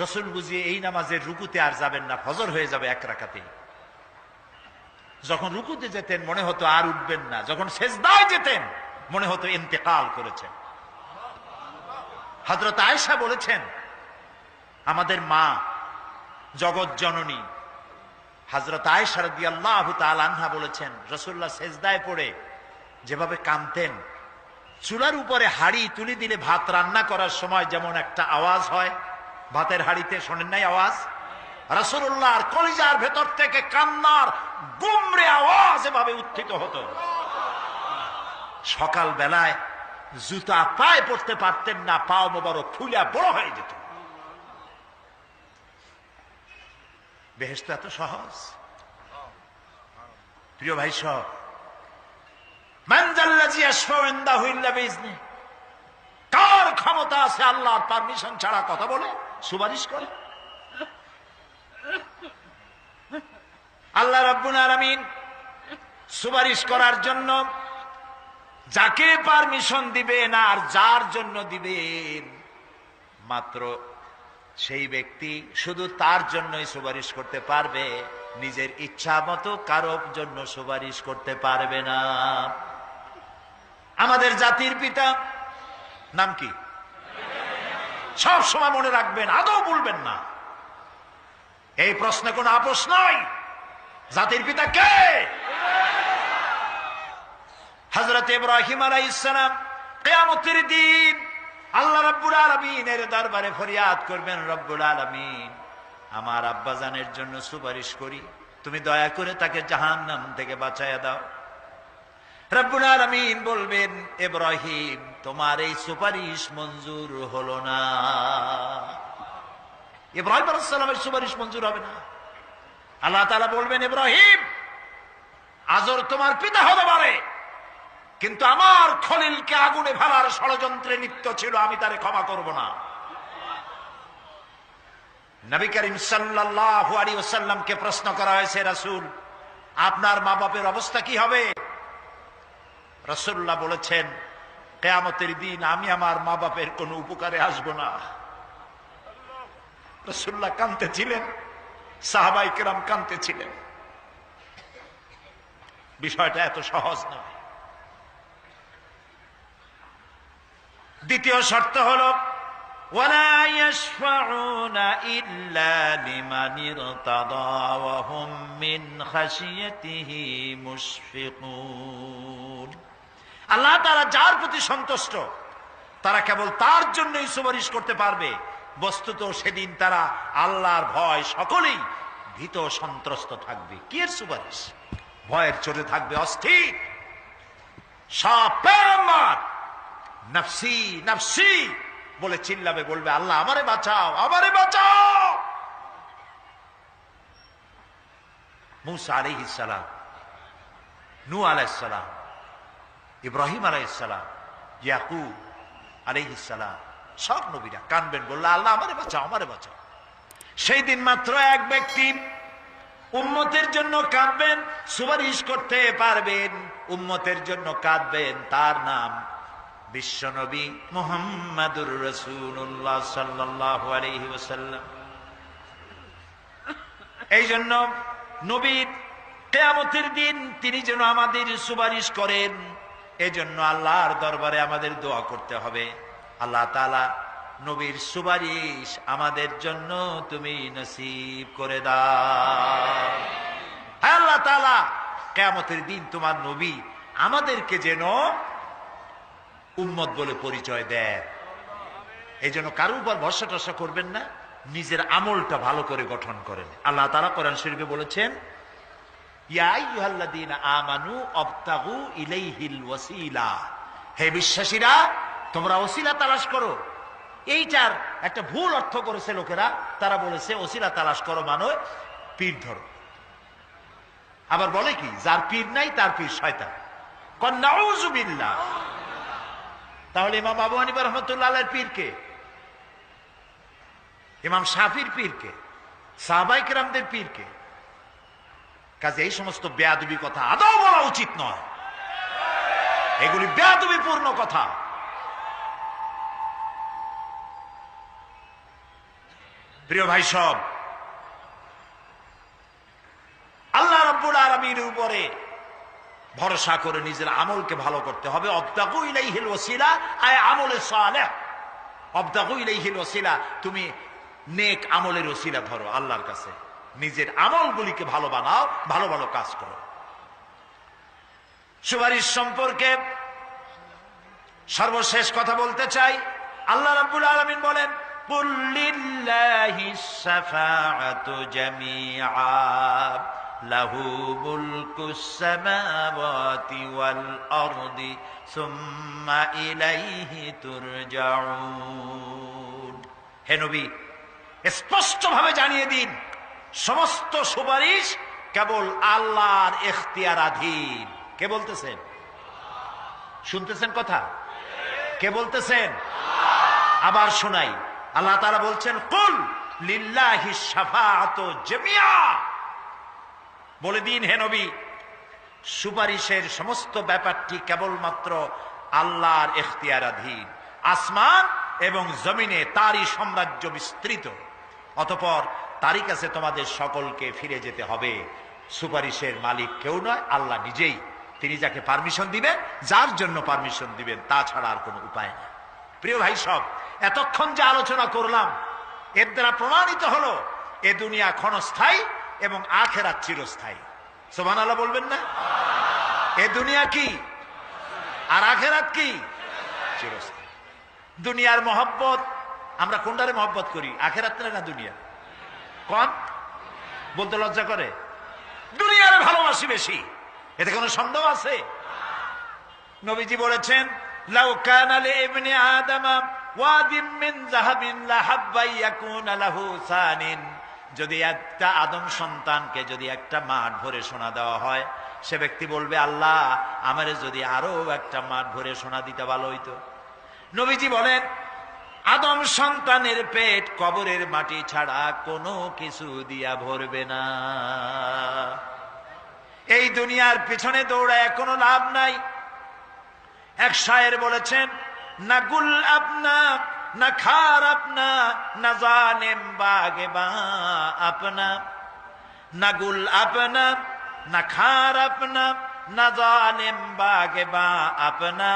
রাসূল বুঝিয়ে এই নামাজের রুকুতে আর যাবেন না, ফজর হয়ে যাবে এক রাকাতে। যখন রুকুতে যেতেন মনে হতো আর উঠবেন না, যখন সেজদায় যেতেন মনে হতো ইন্তেকাল করেছেন। হযরত আয়েশা বলেছেন, আমাদের মা জগৎ জননী হযরত আয়েশা রাদিয়াল্লাহু তাআলা আনহা বলেছেন, রাসূলুল্লাহ সেজদায় পড়ে যেভাবে কাঁদতেন, চুলার উপরে হাড়ি তুলে দিলে ভাত রান্না করার সময় যেমন একটা আওয়াজ হয় ভাতের হাড়িতে, শোনেন নাই আওয়াজ? রাসূলুল্লাহর কলিজার ভেতর থেকে কান্নার গুমরে আওয়াজ এভাবে উত্থিত হতো। সকাল বেলায় জুতা পায়ে পড়তে পারতেন না, পাও মোবারক ফুলে বড় হয়ে যেত। বেহেশত এত সহজ। প্রিয় ভাই সব, মান যাল্লাযী ইয়াশফাউ ইনদাহু ইল্লা বিইজনিহি, কার ক্ষমতা আছে আল্লাহর পারমিশন ছাড়া কথা বলে সুপারিশ করে? আল্লাহ রাব্বুল আলামিন সুপারিশ করার জন্য যাকে পারমিশন দিবেন আর যার জন্য দিবেন মাত্র সেই ব্যক্তি শুধু তার জন্যই সুপারিশ করতে পারবে, নিজের ইচ্ছা মতো কারোর জন্য সুপারিশ করতে পারবে না। আমাদের জাতির পিতা নাম কি? সব সময় মনে রাখবেন, আদৌ ভুলবেন না। এই প্রশ্নে কোনো আপোষ নয়। জাতির পিতা কে? হযরত ইব্রাহিম আলাইহিস সালাম কিয়ামতের দিন আল্লাহ রাব্বুল আলামিনের দরবারে ফরিয়াদ করবেন, রব্বুল আলামিন আমার আব্বাজানের জন্য সুপারিশ করি, তুমি দয়া করে তাকে জাহান্নাম থেকে বাঁচায়া দাও। রব্বুল আলামিন বলবেন, ইব্রাহিম তোমার এই সুপারিশ মঞ্জুর হলো না। ইব্রাহিম আলাইহিস সালামের সুপারিশ মঞ্জুর হবে না। আল্লাহ তাআলা বলবেন, ইব্রাহিম আজর তোমার পিতা হতে পারে, কিন্তু আমার খলিলকে আগুনে ফেলার ষড়যন্ত্রে লিপ্ত ছিল, আমি তারে ক্ষমা করব না। নবী করিম সাল্লাল্লাহু আলাইহি ওয়াসাল্লামকে প্রশ্ন করা হয়েছে, রাসূল আপনার মা বাপের অবস্থা কি হবে? রাসূলুল্লাহ বলেছেন, কিয়ামতের দিন আমি আমার মা বাপের কোনো উপকারে আসব না। রাসূলুল্লাহ কাঁদতেছিলেন, সাহাবায়ে কেরাম কাঁদতেছিলেন। বিষয়টা এত সহজ নয়। দ্বিতীয় শর্ত হলো ওয়ালা ইয়াশফাউনা ইল্লা লিমান ইরতাদা ওয়া হুম মিন খাশিয়াতিহি মুশফিকুন। আল্লাহ তাআলা যার প্রতি সন্তুষ্ট তারা কেবল তার জন্যই সুপারিশ করতে পারবে। বস্তুত সেদিন তারা আল্লাহর ভয় সকলেই ভীত সন্ত্রস্ত থাকবে। কি এর সুপারিশ? ভয়ের চোটে থাকবে অস্থির। সব পয়গম্বর নফসি নফসি বলে চিল্লাবে, বলবে আল্লাহ আমারে বাঁচাও, আমারে বাঁচাও। মুসা আলাইহিস সালাম, নূহ আলাইহিস সালাম, ইব্রাহিম আলাইহিস সালাম, ইয়াকুব আলাইহিস সালাম, সব নবীরা কানবেন, বলল আল্লাহ আমারে বাঁচাও, আমারে বাঁচাও। সেই দিন মাত্র এক ব্যক্তি উম্মতের জন্য কাঁদবেন, সুপারিশ করতে পারবেন, উম্মতের জন্য কাঁদবেন, তার নাম বিশ্বনবী মুহাম্মাদুর রাসূলুল্লাহ সাল্লাল্লাহু আলাইহি ওয়াসাল্লাম। এই জন্য নবীর কিয়ামতের দিন তিনি যেন আমাদের সুপারিশ করেন, এজন্য আল্লাহর দরবারে আমাদের দোয়া করতে হবে, আল্লাহ তাআলা নবীর সুপারিশ আমাদের জন্য তুমি নসিব করে দাও। হ্যাঁ আল্লাহ তাআলা কিয়ামতের দিন তোমার নবী আমাদেরকে যেন উম্মত বলে পরিচয় দেয়। এই জন্য কারোর উপর ভরসা টরসা করবেন না, নিজের আমলটা ভালো করে গঠন করেন। আল্লাহ তাআলা কোরআন শরীফে বলেছেন, ইয়া আইয়ুহাল্লাযীনা আমানু আবতাগু ইলাইহিল ওয়াসিলা, হে বিশ্বাসীরা তোমরা ওসিলা তালাশ করো। এইটার একটা ভুল অর্থ করেছে লোকেরা, তারা বলেছে ওসিলা তালাশ করো মানে পীর ধরো। আবার বলে কি, যার পীর নাই তার পীর শয়তান। নাউযু বিল্লাহ। তাহলে ইমাম আবু হানিফা রাহমাতুল্লাহ আলাইহির পীর কে? ইমাম শাফির পীর কে? সাহাবায়ে কেরামদের পীর কে? কাজে এই সমস্ত বেয়াদবি কথা আদৌ বলা উচিত নয়, এগুলি বেয়াদবিপূর্ণ কথা। প্রিয় ভাই সব, আল্লাহ রাব্বুল আলামিনের উপরে ভরসা করে নিজের আমলকে ভালো করতে হবে। অবতাগু ইলাইহিল ওয়াসিলা আয় আমলে সালেহ, অবতাগু ইলাইহিল ওয়াসিলা, তুমি নেক আমলের ওসিলা ধরো আল্লাহর কাছে, নিজের আমলগুলিকে ভালো বানাও, ভালো ভালো কাজ করো। সুপারিশ সম্পর্কে সর্বশেষ কথা বলতে চাই। আল্লাহ রাব্বুল আলামিন বলেন, কুল লিল্লাহিস শাফাআতু জামিআ লাহু মুলকুস সামাওয়াতি ওয়াল আরদি সুম্মা ইলাইহি তুরজাউন। হে নবী, স্পষ্টভাবে জানিয়ে দিন, সমস্ত সুপারিশ কেবল আল্লাহর ইখতিয়ারাধীন। কে বলতেছেন? শুনতেছেন কথা? কে বলতেছেন? আবার শোনাই, আল্লাহ তাআলা বলছেন, কুল লিল্লাহিস শাফাআতু জামিআ, বলে দিন হে নবী, সুপারিশের সমস্ত ব্যাপারটি কেবলমাত্র আল্লাহর ইখতিয়ারাধীন। আসমান এবং জমিনে তারই সাম্রাজ্য বিস্তৃত, অতঃপর তারই কাছে তোমাদের সকলকে ফিরে যেতে হবে। সুপারিশের মালিক কেউ নয়, আল্লাহ নিজেই। তিনি যাকে পারমিশন দিবেন, যার জন্য পারমিশন দিবেন, তাছাড়া আর কোনো উপায় নেই। প্রিয় ভাই সব, এতক্ষণ যে আলোচনা করলাম এর দ্বারা প্রমাণিত হলো এ দুনিয়া ক্ষণস্থায়ী এবং আখিরাত চিরস্থায়ী। সুবহানাল্লাহ বলবেন না? এ দুনিয়া কি আর আখিরাত কি? চিরস্থায়ী। দুনিয়ার মহব্বত, আমরা কোনটারে মহব্বত করি, আখিরাত না দুনিয়া? কোন বলতে লজ্জা করে? দুনিয়ারে ভালোবাসি বেশি, এতে কোনো সন্দেহ আছে? নবীজি বলেছেন, লাউ কানা লিইবনি আদামা ওয়াদিম মিন যাহাবিন লাহাব্বা ইয়াকুনা লাহু সানিন, যদি একটা আদম সন্তানকে যদি একটা মাঠ ভরে সোনা দেওয়া হয়, সে ব্যক্তি বলবে, আল্লাহ আমারে যদি আরো একটা মাঠ ভরে সোনা দিতে ভালো হইতো। নবীজি বলেন, আদম সন্তানের পেট কবরের মাটি ছাড়া কোনো কিছু দিয়া ভরবে না। এই দুনিয়ার পিছনে দৌড়ায় কোনো লাভ নাই। এক শায়ের বলেছেন, না গুল আপনা না খার আপনা না জানেম বাগে বা আপনা, না গুল আপনা না খার আপনা না জানেম বাগে বা আপনা,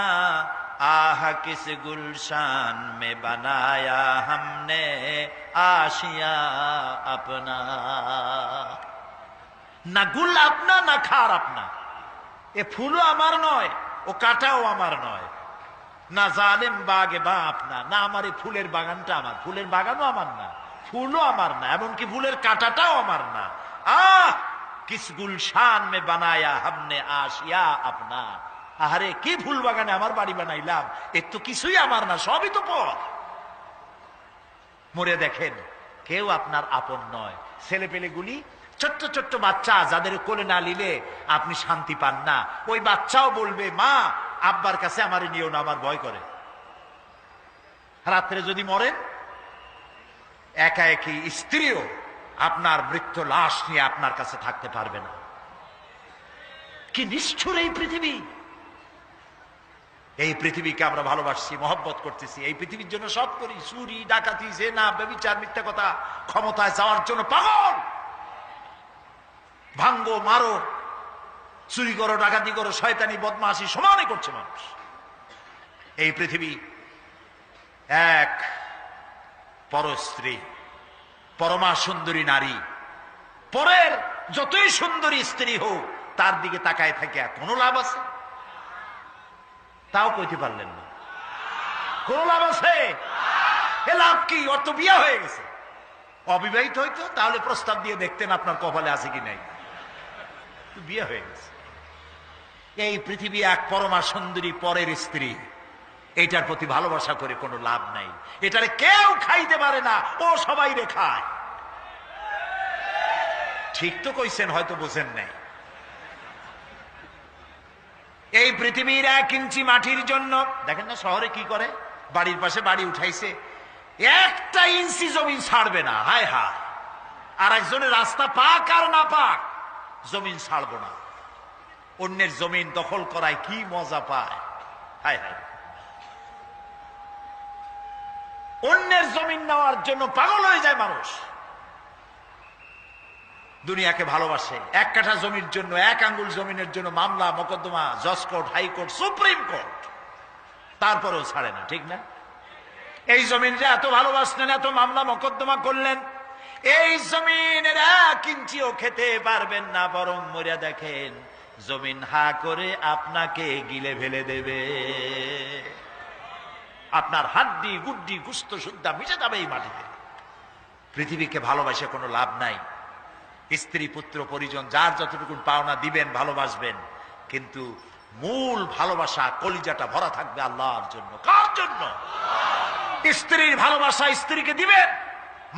आह किस गुलशान में बनाया हमने आशिया अपना। না গুল আপনা না খার আপনা, এ ফুলও আমার নয়, ও কাটাও আমার নয়। না জালেম বাগে বা আপনা, না আমার এই ফুলের বাগানটা আমার, ফুলের বাগানও আমার না, ফুলও আমার না, এমনকি ফুলের কাটাটাও আমার না। আহ কিস গুলশান মে বানায়া হামনে আশিয়া আপনা, আহারে কি ফুল বাগানে আমার বাড়ি বানাইলাম, এর তো কিছুই আমার না, সবই তো পর। মরে দেখেন কেউ আপনার আপন নয়। ছেলে পেলে গুলি ছোট্ট ছোট্ট বাচ্চা যাদের কোলে না নিলে আপনি শান্তি পান না, ওই বাচ্চাও বলবে মা আব্বার কাছে আমার নিও না, আমার ভয় করে। রাত্রে যদি মরেন একা একই স্ত্রীও আপনার মৃত্যু লাশ নিয়ে আপনার কাছে থাকতে পারবে না। কি নিষ্ঠুর এই পৃথিবী! এই পৃথিবীকে আমরা ভালোবাসছি, মহব্বত করতেছি, এই পৃথিবীর জন্য সব করি, চুরি ডাকাতি জেনা ব্যভিচার মিথ্যা কথা, ক্ষমতায় যাওয়ার জন্য পাগল। ভাঙ্গো মারো, চুরি করো, ডাকাতি করো, শয়তানি বদমাশি সমানে করছে মানুষ। এই পৃথিবী এক পরস্ত্রী, পরমা সুন্দরী নারী, পরের যতই সুন্দরী স্ত্রী হোক তার দিকে তাকায় থাকে কোনো লাভ আছে? তাও কইতে পারলেন না। কোন লাভ আছে? এ লাভ কি? ওর তো বিয়ে হয়ে গেছে। অবিবাহিত হইতো তাহলে প্রস্তাব দিয়ে দেখতেন আপনার কপালে আছে কি নাই। বিয়ে হয়ে গেছে। এই পৃথিবী এক পরমা সুন্দরী পরের স্ত্রী, এটার প্রতি ভালোবাসা করে কোনো লাভ নাই। এটারে কেউ খাইতে পারে না, ও সবাই রে খায়। ঠিক তো কইছেন, হয়তো বোঝেন নাই। এই পৃথিবীর 1 ইঞ্চি মাটির জন্য দেখেন না শহরে কি করে, বাড়ির পাশে বাড়ি উঠাইছে, 1 ইঞ্চি জমিন ছাড়বে না। হায় হায়! আর একজনের রাস্তা পাক আর না পাক, জমিন ছাড়বো না। অন্যের জমিন দখল করায় কি মজা পায়! হায় হায়! অন্যের জমিন নেওয়ার জন্য পাগল হয়ে যায় মানুষ। দুনিয়াকে ভালোবাসে। 1 কাঠা জমির জন্য, 1 আঙ্গুল জমিনের জন্য মামলা মোকদ্দমা, জজ কোর্ট, হাইকোর্ট, সুপ্রিম কোর্ট, তারপরেও ছাড়ে না। ঠিক না? এই জমিনটা এত ভালোবাসলেন, এত মামলা মোকদ্দমা করলেন, এই জমিনের 1 ইঞ্চিও খেতে পারবেন না, বরং মরিয়া দেখেন জমিন হা করে আপনাকে গিলে ফেলে দেবে। আপনার হাড্ডি গুড্ডি গুস্ত সুদ্ধা মিশে যাবে এই মাটিতে। পৃথিবীকে ভালোবাসে কোনো লাভ নাই। স্ত্রী পুত্র পরিজন যার যতটুকু পাওনা দিবেন, ভালোবাসবেন, কিন্তু মূল ভালোবাসা কলিজাটা ভরা থাকবে আল্লাহর জন্য। কার জন্য? স্ত্রীর ভালোবাসা স্ত্রীকে দিবেন,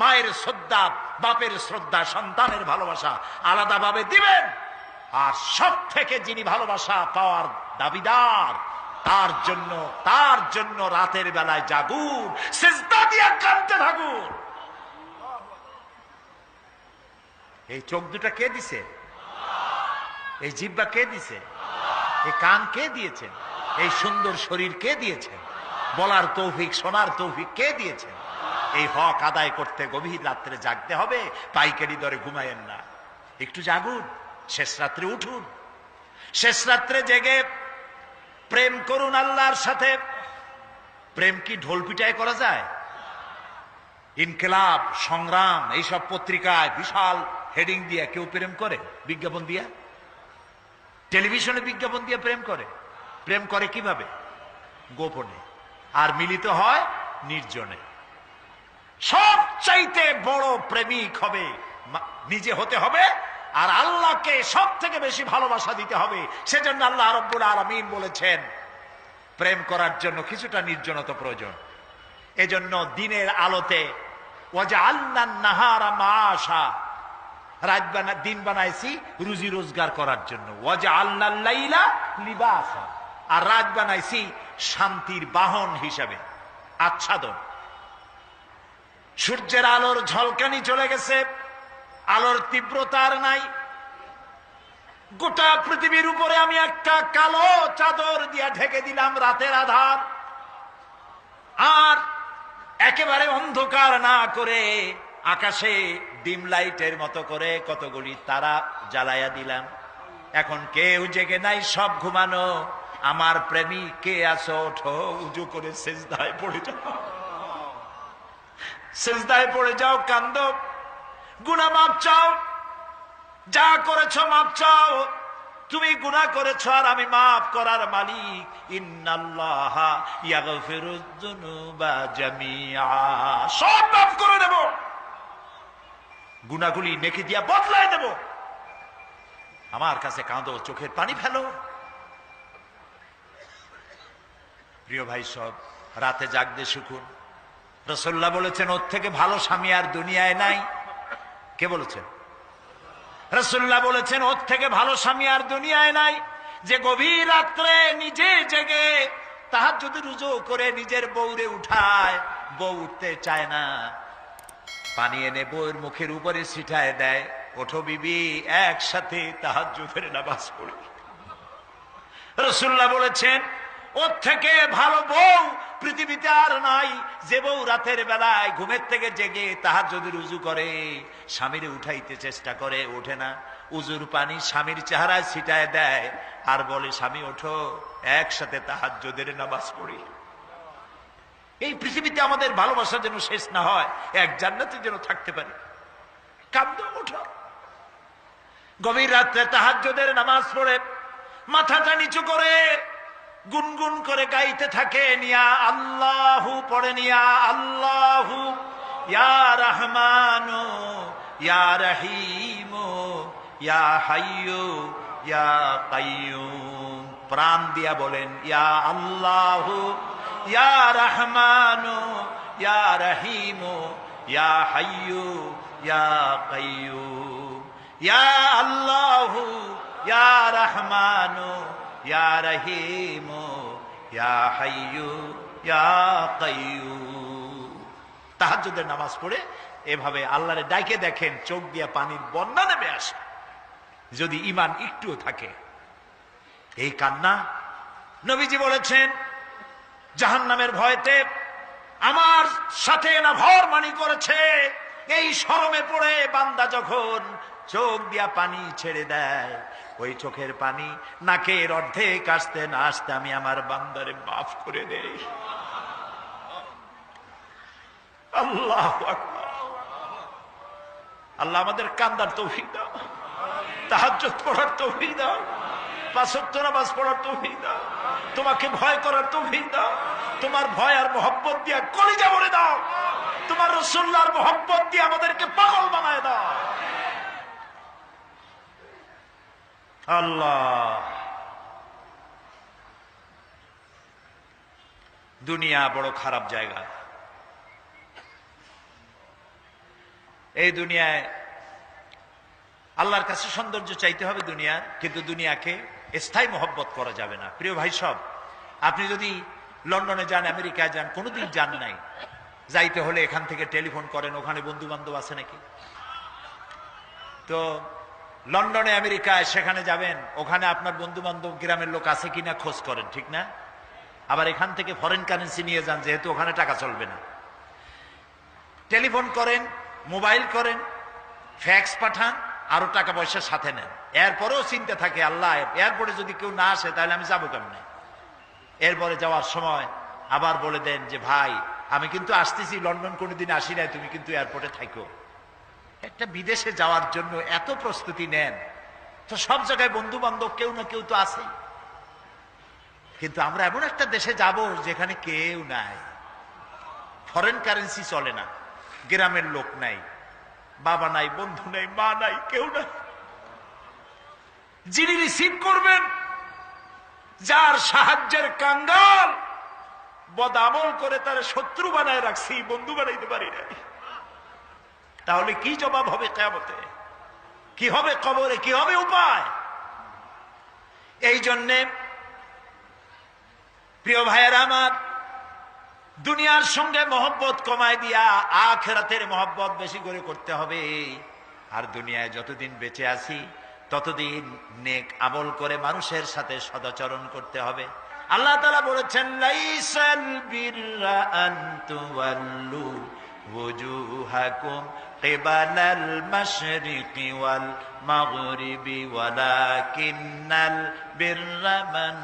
মায়ের শ্রদ্ধা, বাপের শ্রদ্ধা, সন্তানের ভালোবাসা আলাদাভাবে দিবেন। আর সব থেকে যিনি ভালোবাসা পাওয়ার দাবিদার, তার জন্য রাতের বেলায় জাগুন, সিজদা দিয়ে কাঁদতে থাকুন। এই চোখ দুটা কে দিছে? এই জিহ্বা কে দিছে? এই কান কে দিয়েছেন? এই সুন্দর শরীর কে দিয়েছেন? বলার তৌফিক, শোনার তৌফিক কে দিয়েছেন? এই হক আদায় করতে গভীর রাত্রে জাগতে হবে, পাইকারি দরে ঘুমায়েন না। একটু জাগুন, শেষ রাত্রে উঠুন, শেষ রাত্রে জেগে প্রেম করুন আল্লাহর সাথে। প্রেম কি ঢোল পিটায় করা যায়? ইনকিলাব, সংগ্রাম এইসব পত্রিকায় বিশাল হেডিং দিয়ে কেউ প্রেম করে? বিজ্ঞাপন দিয়া, টেলিভিশনে বিজ্ঞাপন দিয়ে প্রেম করে। প্রেম করে কিভাবে? গোপনে। আর মিলিত হয় নির্জনে। সবচাইতে বড় প্রেমিক হবে নিজে হতে হবে, আর আল্লাহকে সব থেকে বেশি ভালোবাসা দিতে হবে। সেজন্য আল্লাহ রাব্বুল আলামিন বলেছেন প্রেম করার জন্য কিছুটা নির্জনতা প্রয়োজন। এজন্য দিনের আলোতে ওয়াজআলনান নাহারা মাআশা, দিন বানাইছি রুজি রোজগার করার জন্য। ওয়াজআলনাল লাইলা লিবাসা, আর রাত বানাইছি শান্তির বাহন হিসাবে, আচ্ছাদন। সূর্যের আলোর ঝলকানি চলে গেছে, আলোর তীব্রতার নাই। গোটা পৃথিবীর উপরে আমি একটা কালো চাদর দিয়া ঢেকে দিলাম রাতের আধার, আর একেবারে অন্ধকার না করে আকাশে ডিম লাইটের মতো করে কতগুলি তারা জ্বালাইয়া দিলাম। এখন কেউ জেগে নাই, সব ঘুমানো। আমার প্রেমিক কে আছো? ওঠো, উজু করে সিজদায় পড়ে যাও, সিজদায় পড়ে যাও, কান্দো, গুনাহ মাপ চাও, যা করেছো মাপ চাও। তুমি গুনাহ করেছো আর আমি মাফ করার মালিক। ইন্নাল্লাহা ইয়াগফিরুয যুনুবা জামিআ, সব মাফ করে দেব, গুনাহগুলি নেকি দিয়া বদলায় দেব। আমার কাছে কাঁদো, চোখের পানি ফেলো। প্রিয় ভাই সব, রাতে জাগতে শিখুন। রাসূলুল্লাহ বলেছেন ওর থেকে ভালো স্বামী আর দুনিয়ায় নাই। কে বলেছেন? রাসূলুল্লাহ বলেছেন, ওর থেকে ভালো স্বামী আর দুনিয়ায় নাই, যে গভীর রাত্রে নিজে জেগে তাহাজ্জুদের রুজু করে নিজের বউরে উঠায়, বউ উঠতে চায় না, পানি এনে বউয়ের মুখের উপরে ছিটায় দেয়, ওঠো বিবি একসাথে তাহাজ্জুদের নামাজ পড়ি। রাসূলুল্লাহ বলেছেন, ওর থেকে ভালো বউ পৃথিবীতে আর নাই, যে বউ রাতের বেলায় ঘুমের থেকে জেগে তাহাজ্জুদের উযু করে, স্বামীরে উঠাইতে চেষ্টা করে, ওঠে না, উযুর পানি স্বামীর চেহারায় ছিটায় দেয় আর বলে, স্বামী ওঠো একসাথে তাহাজ্জুদের নামাজ পড়ি। এই পৃথিবীতে আমাদের ভালোবাসা যেন শেষ না হয়, এক জান্নাতে যেন থাকতে পারি। কাঁদো, ওঠো। গভীর রাত্রে তাহাজ্জুদের নামাজ পড়ে মাথাটা নিচু করে গুনগুন করে গাইতে থাকেন, ইয়া আল্লাহু পড়েন, ইয়া আল্লাহু ইয়া রহমানু ইয়া রহিমু ইয়া হাইয়ু ইয়া কাইয়ুম। প্রাণ দিয়া বলেন, ইয়া আল্লাহু ইয়া রহমানু ইয়া রহিমু ইয়া হাইয়ু ইয়া কাইয়ুম, ইয়া আল্লাহু ইয়া রহমানু ইয়া রহিমু ইয়া হাইয়ু ইয়া কাইয়ুম। তাহাজ্জুদের নামাজ পড়ে এভাবে আল্লাহরে ডাকে দেখেন, চোখ দিয়া পানির বন্যা নেমে আসে, যদি ঈমান একটুও থাকে। এই কান্না, নবীজি বলেছেন, জাহান্নামের ভয়তে আমার সাথে না ভরমানি করেছে। এই শরমে পড়ে বান্দা যখন চোখ দিয়া পানি ছেড়ে দেয়, ওই চোখের পানি নাকের অর্ধেক আসতে না আসতে আমি আমার বান্দারে মাফ করে দেই। আল্লাহু আকবার। আল্লাহ আমাদের কান্দার তৌফিক দাও, তাহাজ্জুদ পড়ার তৌফিক দাও, পাঁচ ওয়াক্ত নামাজ পড়ার তৌফিক দাও, তোমাকে ভয় করার তৌফিক দাও, তোমার ভয় আর মোহব্বত দিয়ে কলিজা ভরে দাও, তোমার রাসূলুল্লাহর মোহব্বত দিয়ে আমাদেরকে পাগল বানায় দাও। আল্লাহ, দুনিয়া বড় খারাপ জায়গা। এই দুনিয়ায় আল্লাহর কাছে সৌন্দর্য চাইতে হবে দুনিয়ার, কিন্তু দুনিয়াকে স্থায়ী মোহব্বত করা যাবে না। প্রিয় ভাই সব, আপনি যদি লন্ডনে যান, আমেরিকায় যান, কোনোদিন যান নাই, যাইতে হলে এখান থেকে টেলিফোন করেন, ওখানে বন্ধু বান্ধব আছে নাকি। তো লন্ডনে আমেরিকায় সেখানে যাবেন, ওখানে আপনার বন্ধু বান্ধব গ্রামের লোক আছে কিনা খোঁজ করেন, ঠিক না? আবার এখান থেকে ফরেন কারেন্সি নিয়ে যান, যেহেতু ওখানে টাকা চলবে না। টেলিফোন করেন, মোবাইল করেন, ফ্যাক্স পাঠান, আরো টাকা পয়সা সাথে নেন। এরপরেও চিন্তা থাকে, আল্লাহ এয়ারপোর্টে যদি কেউ না আসে তাহলে আমি যাবো কেমনে। এরপরে যাওয়ার সময় আবার বলে দেন যে, ভাই আমি কিন্তু আসতেছি, লন্ডন কোনোদিন আসি নাই, তুমি কিন্তু এয়ারপোর্টে থাকো। একটা বিদেশে যাওয়ার জন্য এত প্রস্তুতি নেন, তো সব জায়গায় বন্ধু বান্ধব কেউ না কেউ তো আছে, কিন্তু আমরা এমন একটা দেশে যাব যেখানে কেউ নাই, ফরেন কারেন্সি চলে না, গ্রামের লোক নাই, বাবা নাই, বন্ধু নাই, মা নাই, কেউ নাই। যিনি রিসিভ করবেন, যার সাহায্যের কাঙ্গাল, বদামল করে তার শত্রু বানায় রাখছি, বন্ধু বানাইতে পারি নাই, তাহলে কি জবাব হবে কিয়ামতে? কি হবে কবরে? কি হবে উপায়? এই জন্যে প্রিয় ভাইয়েরা আমার, দুনিয়ার সঙ্গে মহব্বত কমায় দিয়া আখিরাতের মহব্বত বেশি করে করতে হবে। আর দুনিয়ায় যতদিন বেঁচে আছি ততদিন নেক আমল করে মানুষের সাথে সদাচরণ করতে হবে। আল্লাহ তাআলা বলেছেন, লাইসাল বিররা আন তুওয়াল্লু ওয়াজুহাকুম কিবালাল মাশরিকি ওয়াল মাগরিবি ওয়ালাকিন্নাল বিররা মান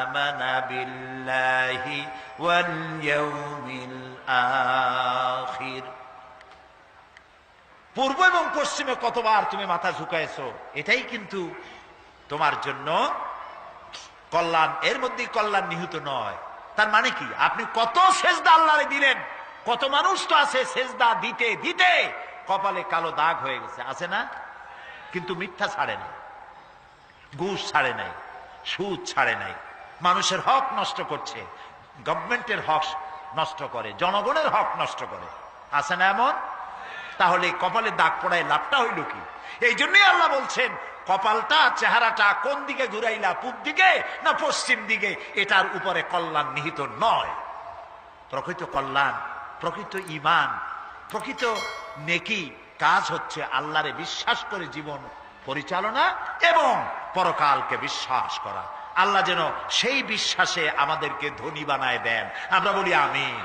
আমানা বিল্লাহি ওয়াল ইয়াউমিল আখির। পূর্ব এবং পশ্চিমে কতবার তুমি মাথা ঝুঁকাইছো, এটাই কিন্তু তোমার জন্য কল্যাণ। এর মধ্যে কল্যাণ নিহিত নয়। তার মানে কি? আপনি কত সেজদা আল্লাহরে দিলেন, কত মানুষ তো আছে সেজদা দিতে দিতে কপালে কালো দাগ হয়ে গেছে, আছে না? কিন্তু মিথ্যা ছাড়ে নাই, ঘুষ ছাড়ে নাই, সুদ ছাড়ে নাই, মানুষের হক নষ্ট করছে, গভর্নমেন্টের হক নষ্ট করে, জনগণের হক নষ্ট করে, আছে না এমন? তাহলে কপালে দাগ পড়ায় লাভটা হইল কি? এই জন্যই আল্লাহ বলছেন কপালটা চেহারাটা কোন দিকে ঘুরাইলা, পূব দিকে না পশ্চিম দিকে, এটার উপরে কল্যাণ নিহিত নয়। প্রকৃত কল্যাণ, প্রকৃত ঈমান, প্রকৃত নেকি কাজ হচ্ছে আল্লাহরে বিশ্বাস করে জীবন পরিচালনা এবং পরকালকে বিশ্বাস করা। আল্লাহ যেন সেই বিশ্বাসে আমাদেরকে ধনী বানায় দেন। আমরা বলি আমিন।